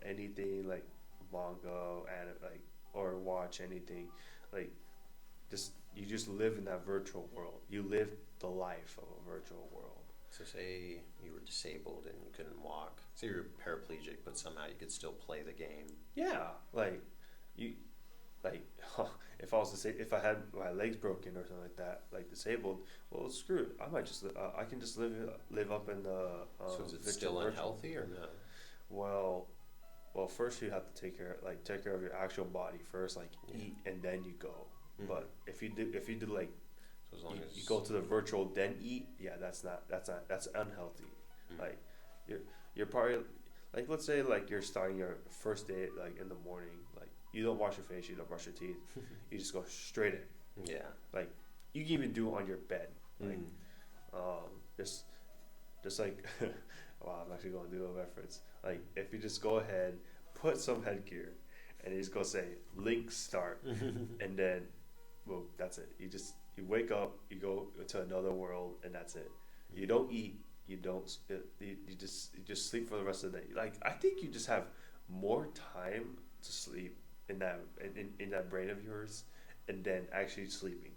anything like manga and like or watch anything, like you just live in that virtual world. You live the life of a virtual world. So say you were disabled and you couldn't walk. Say you're paraplegic, but somehow you could still play the game. Yeah, like you, like if I was to say if I had my legs broken or something like that, like disabled, well, screw it. I might just I can just live up in the. So is it still unhealthy or no? Well, first you have to take care of your actual body first, like eat and then you go. But if you do like, so as long as you go to the virtual then eat, yeah, that's unhealthy. Like you're probably like, let's say like you're starting your first day like in the morning, like you don't wash your face, you don't brush your teeth, you just go straight in. Yeah. Like you can even do it on your bed. Like just like wow, I'm actually going to do a reference. Like if you just go ahead, put some headgear, and you just go say link start, and then well, that's it. You wake up, you go to another world, and that's it. You don't eat, you don't you just sleep for the rest of the day. Like I think you just have more time to sleep in that brain of yours, and then actually sleeping.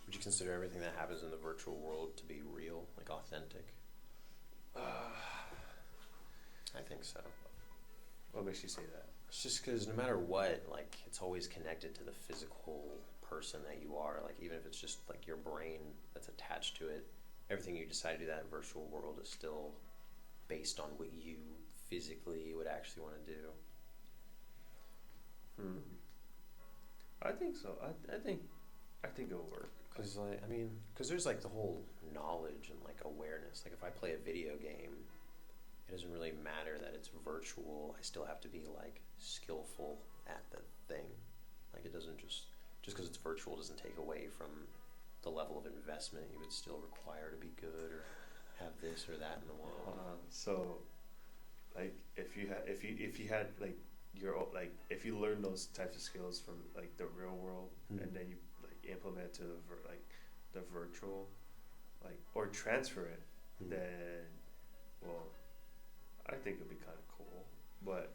Would you consider everything that happens in the virtual world to be real, like authentic? I think so. What makes you say that? It's just because no matter what, like it's always connected to the physical person that you are. Like even if it's just like your brain that's attached to it, everything you decide to do that virtual world is still based on what you physically would actually want to do. I think so. I think it'll work. Because there's like the whole knowledge and like awareness. Like if I play a video game, it doesn't really matter that it's virtual. I still have to be like skillful at the thing. Like it doesn't just because it's virtual doesn't take away from the level of investment you would still require to be good or have this or that in the world. So, like if you had like if you learn those types of skills from like the real world and then you like implement it to the virtual, like or transfer it, then well, I think it'd be kind of cool. But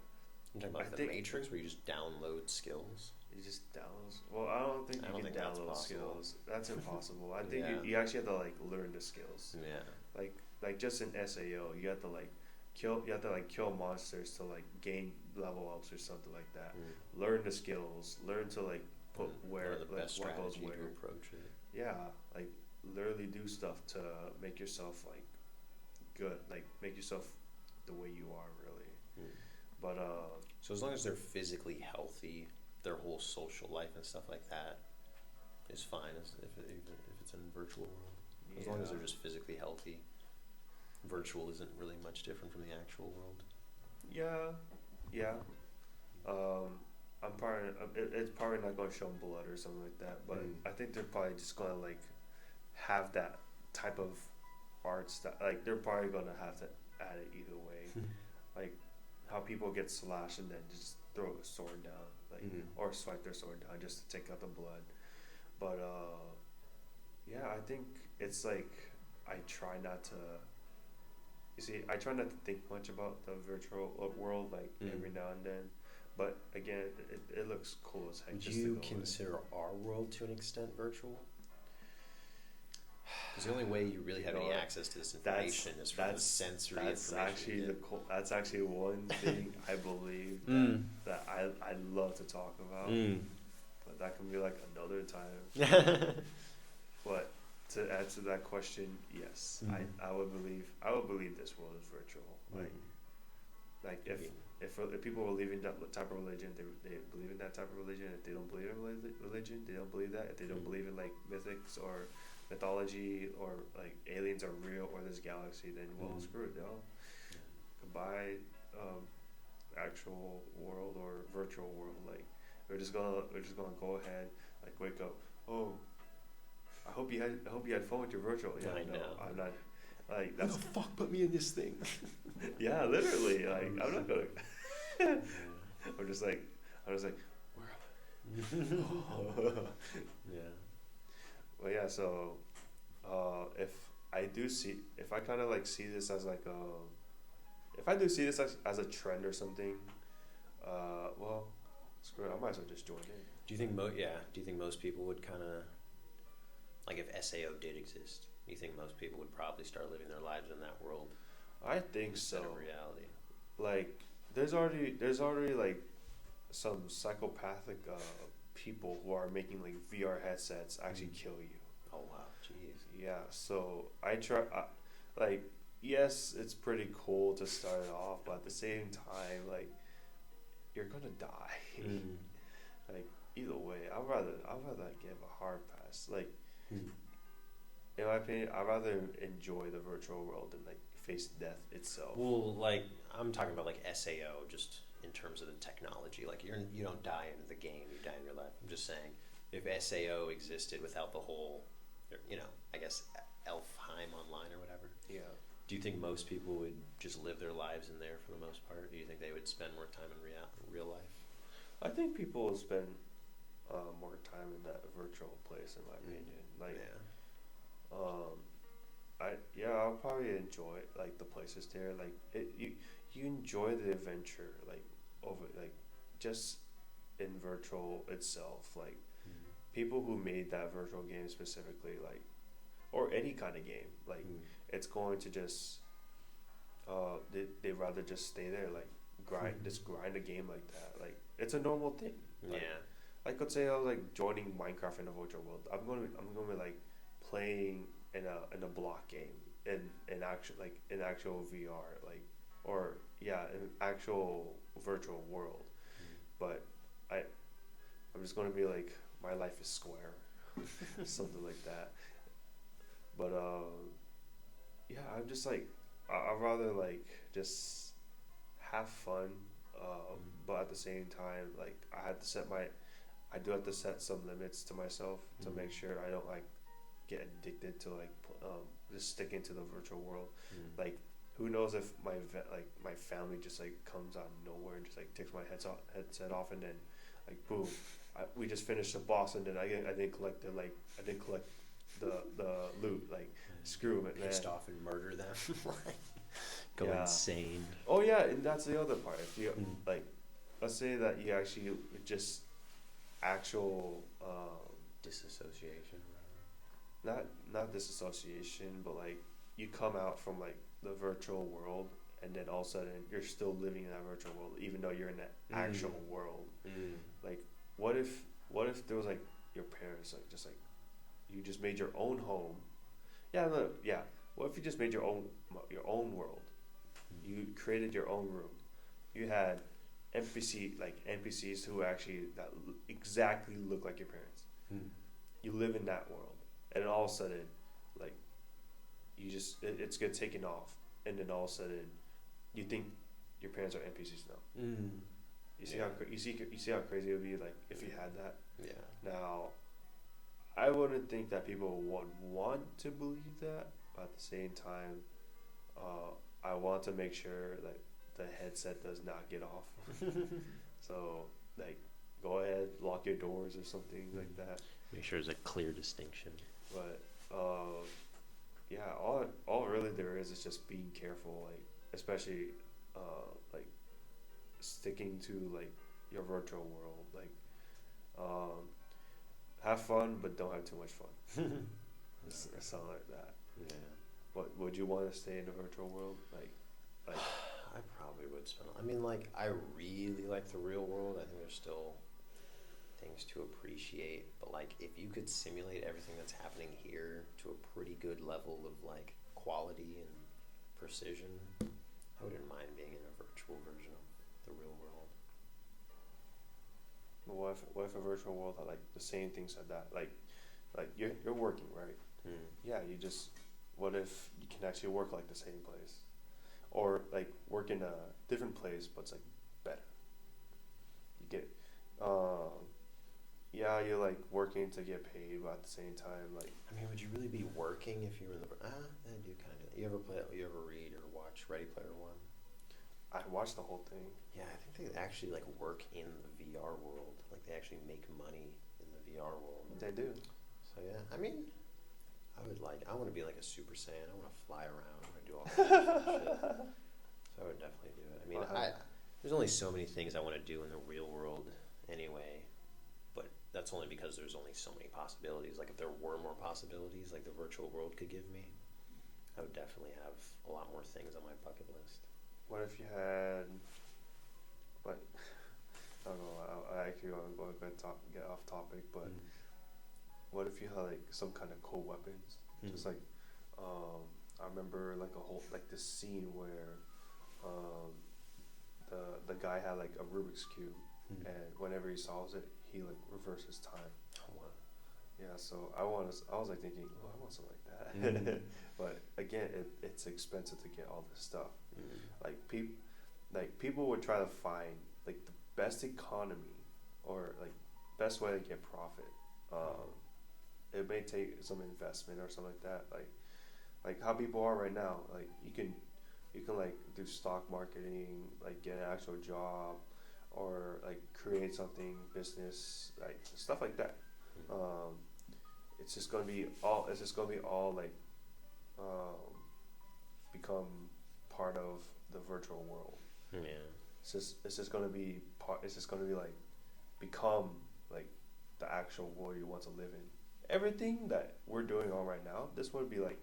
I'm talking about the Matrix where you just download skills. You just download. Well, I don't think you can download skills. That's impossible. I think you actually have to like learn the skills. Yeah. Like just in SAO, you have to like kill monsters to like gain level ups or something like that. Learn the skills. Learn to like put where the like best what goes strategy where. to approach it. Yeah, like literally do stuff to make yourself like good. Like make yourself the way you are really. But so as long as they're physically healthy, their whole social life and stuff like that is fine even if it's in a virtual world. As long as they're just physically healthy, virtual isn't really much different from the actual world. Yeah. It's probably not going to show blood or something like that, but I think they're probably just going to like have that type of arts that like they're probably going to have to add it either way. Like how people get slashed and then just throw a sword down, like or swipe their sword down just to take out the blood. But yeah, I think it's like I try not to think much about the virtual world like every now and then. But again, it looks cool as heck. Would you consider our world to an extent virtual? Because the only way you really have any access to this information is from the sensory information. That's actually one thing I believe that I love to talk about. But that can be like another time. But to answer that question, yes, I would believe this world is virtual. Like Like if people believe in that type of religion, they believe in that type of religion. If they don't believe in religion, they don't believe that. If they don't believe in like mythics or mythology or like aliens are real or this galaxy, then well, screw it, y'all. Goodbye, actual world or virtual world. Like we're just gonna go ahead, like wake up. Oh, I hope you had fun with your virtual. Yeah, I no, know. I'm not. Like that's Who the fuck put me in this thing? yeah, literally. Like I'm not gonna. I'm just like, where am I? Yeah. Well, yeah. So, if I kind of like see this as like if I do see this as a trend or something, well, screw it. I might as well just join in. Do you think Do you think most people would kind of like if SAO did exist? Do you think most people would probably start living their lives in that world? I think so. Instead of reality. Like, there's already like some psychopathic people who are making like VR headsets actually kill you. Oh wow, jeez. Yeah, so like, yes, it's pretty cool to start it off, but at the same time, like, you're gonna die. Like, either way, I'd rather give a hard pass. Like, in my opinion, I'd rather enjoy the virtual world than like face death itself. Well, like I'm talking about like SAO, just in terms of the technology. Like you don't die in the game, you die in your life. I'm just saying, if SAO existed without the whole, I guess Elfheim Online or whatever. Yeah. Do you think most people would just live their lives in there for the most part? Do you think they would spend more time in real life? I think people will spend more time in that virtual place, in my opinion. Like, I'll probably enjoy like the places there. Like you enjoy the adventure, like over like just in virtual itself. Like people who made that virtual game specifically, like or any kind of game, like it's going to just they rather just stay there, like grind a game like that. Like it's a normal thing. Like, like let's say I was like joining Minecraft in a virtual world. I'm gonna be like playing in a block game in actual VR, like or in actual virtual world. But I'm just gonna be like, my life is square, something like that. But I'm just like I'd rather like just have fun, but at the same time, like I do have to set some limits to myself to make sure I don't like get addicted to like just sticking to the virtual world. Like who knows if my family just like comes out of nowhere and just like takes my headset off, and then like boom, we just finished the boss, and then I didn't collect the loot. Like screw it, man. Pissed off and murder them. Go insane. Oh yeah, and that's the other part. If you like, let's say that you actually just actual disassociation. Not disassociation, but like you come out from like the virtual world, and then all of a sudden you're still living in that virtual world, even though you're in that actual world. Like, what if there was like your parents, like just like you just made your own home? What if you just made your own world? You created your own room. You had NPCs who actually exactly look like your parents. You live in that world, and then all of a sudden, like, you just it's get taken off, and then all of a sudden, you think your parents are NPCs now. You see how crazy it would be, like, if you had that. Yeah. Now, I wouldn't think that people would want to believe that, but at the same time, I want to make sure that the headset does not get off. So, like, go ahead, lock your doors or something like that. Make sure there's a clear distinction. But all really there is just being careful, like especially like sticking to like your virtual world. Like have fun, but don't have too much fun. It's something like that. Yeah. What would you want to stay in the virtual world? Like I probably would spend. I mean, like I really like the real world. I think there's still things to appreciate, but like if you could simulate everything that's happening here to a pretty good level of like quality and precision, I I wouldn't mind being in a virtual version of the real world. But what if a virtual world had like the same thing said that like you're working, right? Yeah, you just what if you can actually work like the same place, or like work in a different place, but it's like better. You get, yeah, you're like working to get paid, but at the same time, like I mean, would you really be working if you were in the? I do kind of. You ever read or watch Ready Player One? I watched the whole thing. Yeah, I think they actually like work in the VR world. Like they actually make money in the VR world. They do. So yeah, I mean, I want to be like a Super Saiyan. I want to fly around. I want to do all kinds of fun shit. So I would definitely do it. I mean, there's only so many things I want to do in the real world anyway. But that's only because there's only so many possibilities. Like if there were more possibilities, like the virtual world could give me, I would definitely have a lot more things on my bucket list. What if you had, like, I don't know, I actually want to go get off topic, but what if you had like some kind of cool weapons? Just like, I remember like like this scene where, the guy had like a Rubik's cube, and whenever he solves it, he like reverses time. Oh, wow. Yeah, so I was like thinking, oh, I want something like that. But again, it's expensive to get all this stuff. Like people would try to find like the best economy or like best way to get profit. It may take some investment or something like that. Like how people are right now. Like you can like do stock marketing, like get an actual job, or like create something, business, like stuff like that. It's just gonna be all like become part of the virtual world. Yeah. It's just gonna be like become like the actual world you want to live in. Everything that we're doing all right now, this would be like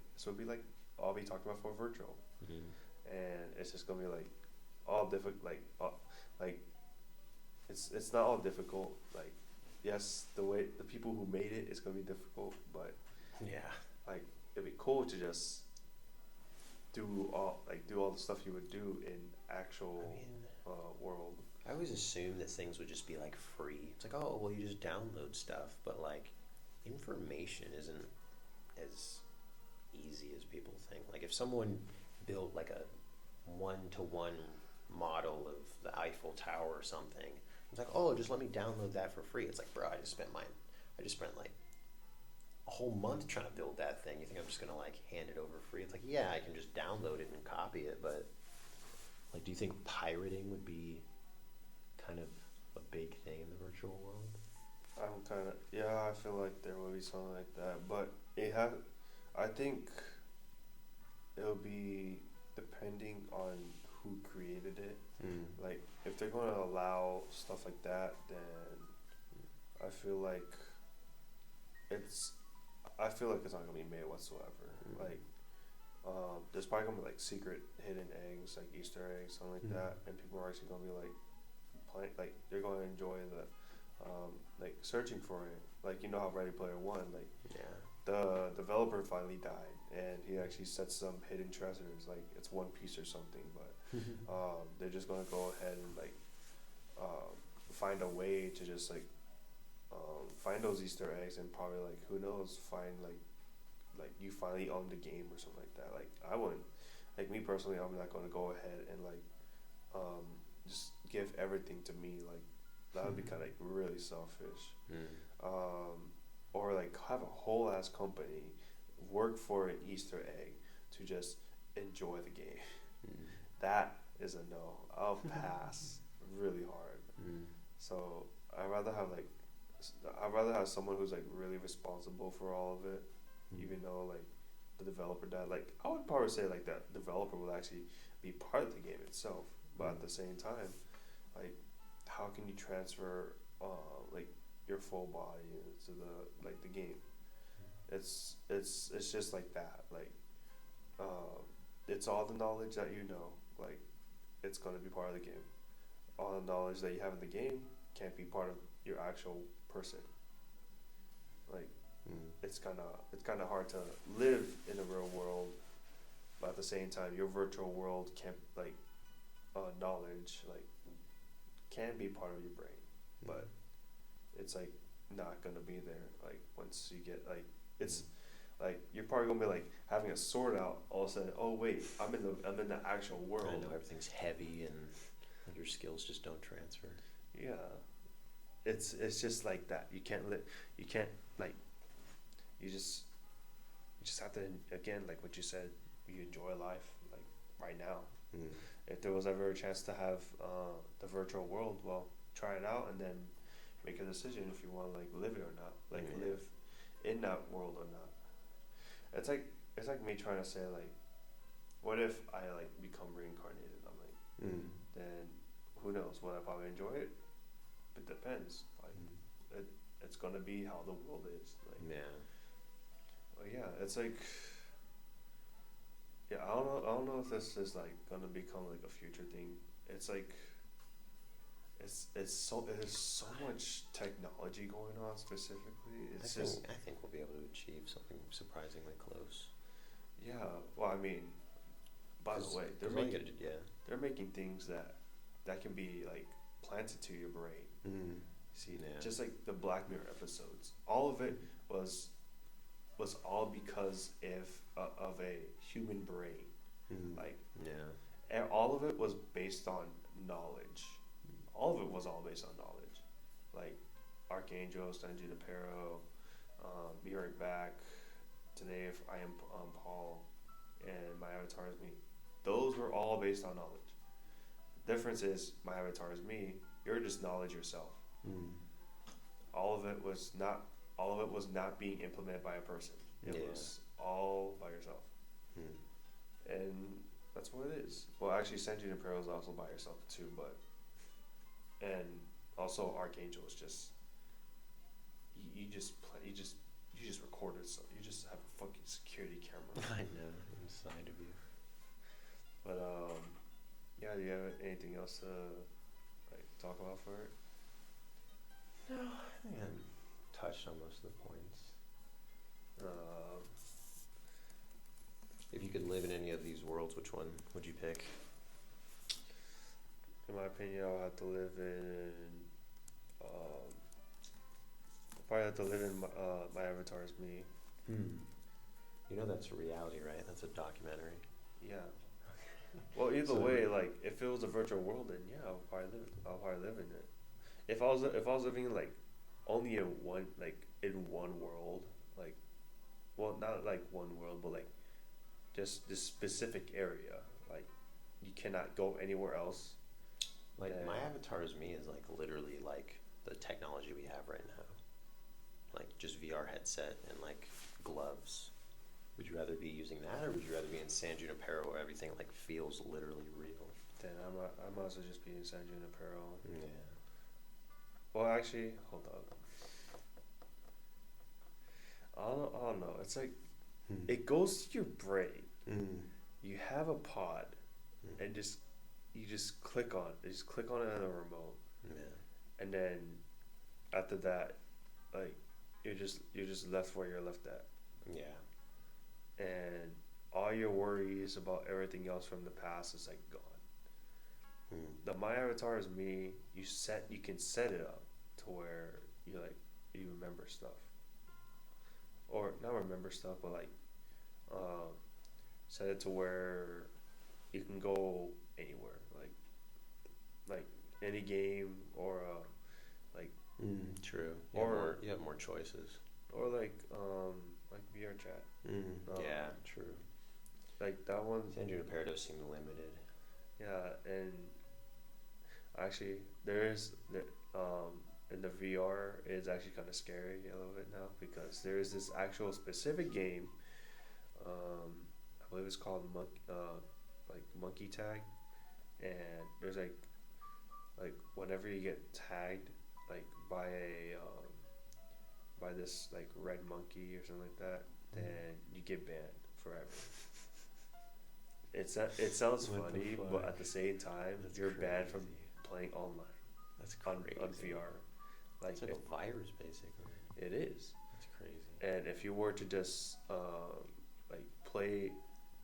all be talked about for virtual, and it's just gonna be like all difficult, like it's not all difficult. Like yes, the people who made it is gonna be difficult, but yeah, like it'd be cool to just do all the stuff you would do in actual world. I always assumed that things would just be like free. It's like, oh well, you just download stuff, but like information isn't as easy as people think. Like if someone built like a 1-to-1 model of the Eiffel Tower or something, it's like, oh, just let me download that for free. It's like, bro, I just spent like a whole month trying to build that thing. You think I'm just gonna like hand it over free? It's like, yeah, I can just download it and copy it, but like, do you think pirating would be kind of a big thing in the virtual world? I feel like there will be something like that, but I think it'll be depending on who created it. Like if they're going to allow stuff like that, then I feel like it's not going to be made whatsoever. Like there's probably going to be like secret hidden eggs, like Easter eggs, something like that, and people are actually going to be like playing, like they're going to enjoy the like searching for it. Like you know how Ready Player One, like the developer finally died, and he actually set some hidden treasures, like it's One Piece or something, but they're just gonna go ahead and like find a way to just like find those Easter eggs, and probably like who knows, find like you finally own the game or something like that. Like I wouldn't, like me personally, I'm not gonna go ahead and like just give everything to me. Like that would be kind of like really selfish. Or like have a whole ass company work for an Easter egg to just enjoy the game. That is a no. I'll pass really hard. So I'd rather have someone who's like really responsible for all of it, even though like the developer died. Like I would probably say like that developer will actually be part of the game itself, but at the same time, like how can you transfer like your full body into the game? It's just like that. Like it's all the knowledge that you know. Like it's gonna be part of the game. All the knowledge that you have in the game can't be part of your actual person. Like it's kind of hard to live in the real world, but at the same time, your virtual world can't like knowledge like can be part of your brain, but it's like not gonna be there. Like once you get like it's like you're probably gonna be like having a sword out all of a sudden. Oh wait, I'm in the actual world. I know everything's heavy and your skills just don't transfer. Yeah, it's just like that. You can't like you just have to again like what you said. You enjoy life like right now. If there was ever a chance to have the virtual world, well, try it out and then make a decision if you want to like live it or not, like live in that world or not. It's like me trying to say like, what if I like become reincarnated? I'm like, then who knows? Will I probably enjoy it? It depends. Like, it's gonna be how the world is. Like, well, yeah, it's like, yeah, I don't know if this is like gonna become like a future thing. It's like, there's so much technology going on specifically. I think we'll be able to achieve something surprisingly close. Yeah. Well, I mean, by the way, they're making things that can be like planted to your brain. See, just like the Black Mirror episodes, all of it was all because of a human brain. Like, all of it was based on knowledge. All of it was all based on knowledge. Like Archangel, San Junipero, Be Right Back, Today if I Am Paul, and My Avatar is Me. Those were all based on knowledge. The difference is My Avatar is Me. You're just knowledge yourself. All of it was not being implemented by a person. It was all by yourself. And that's what it is. Well, actually, San Junipero is also by yourself too, but. And also Archangel is just you just recorded, so you just have a fucking security camera. I know, inside of you. But yeah, do you have anything else to like talk about for it? No, I think I touched on most of the points. If you could live in any of these worlds, which one would you pick? In my opinion, I'll have to live in. Probably have to live in My Avatar is Me. You know that's a reality, right? That's a documentary. Yeah. Well, either way, like if it was a virtual world, then yeah, I'll probably live in it. If I was living like only in one world, like, well, not like one world, but like just this specific area, like you cannot go anywhere else. Like My Avatar is Me is like literally like the technology we have right now. Like just VR headset and like gloves. Would you rather be using that, or would you rather be in San Junipero where everything like feels literally real? Then I might as well just be in San Junipero. Yeah. Well, actually, hold up. I don't know. It's like it goes to your brain. You have a pod, and you just click on it. Just click on it on a remote. Yeah. And then after that, like you're just left where you're left at. Yeah. And all your worries about everything else from the past is like gone. The My Avatar is Me. You can set it up to where you remember stuff, or not remember stuff, but like set it to where you can go anywhere, like any game or true. You have more choices. Or like VR chat. Yeah, true. Like that one. San Junipero does seem limited. Yeah, and actually there's in the VR it's actually kind of scary a little bit now, because there is this actual specific game. I believe it's called Monkey Tag, and there's like whenever you get tagged like by this like red monkey or something like that, then you get banned forever. It sounds funny, but at the same time, you're banned from playing online. That's crazy. On VR. Like it's like a virus, basically. It is. That's crazy. And if you were to just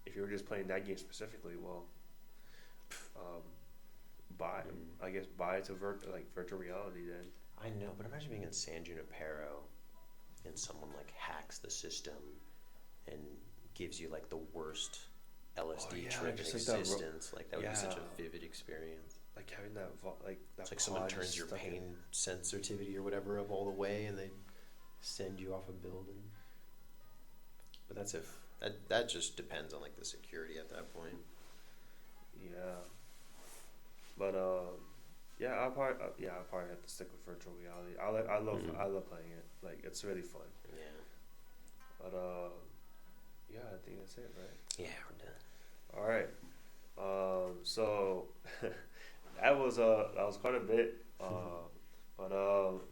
if you were just playing that game specifically, well, buy to virtual reality then. I know, but imagine being in San Junipero and someone like hacks the system and gives you like the worst LSD trip in existence. Like that would be such a vivid experience. Like having that, It's like someone turns your pain sensitivity or whatever up all the way, and they send you off a building. But that's if that just depends on like the security at that point. Yeah. But I'll probably have to stick with virtual reality. I love playing it. Like it's really fun. Yeah. But I think that's it, right? Yeah, we're done. All right. So that was quite a bit. But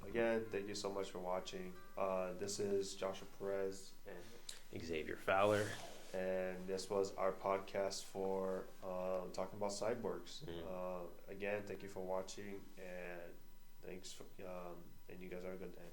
again, thank you so much for watching. This is Joshua Perez and Xavier Fowler, and this was our podcast for talking about cyborgs. Again, thank you for watching, and thanks for, and you guys have a good day.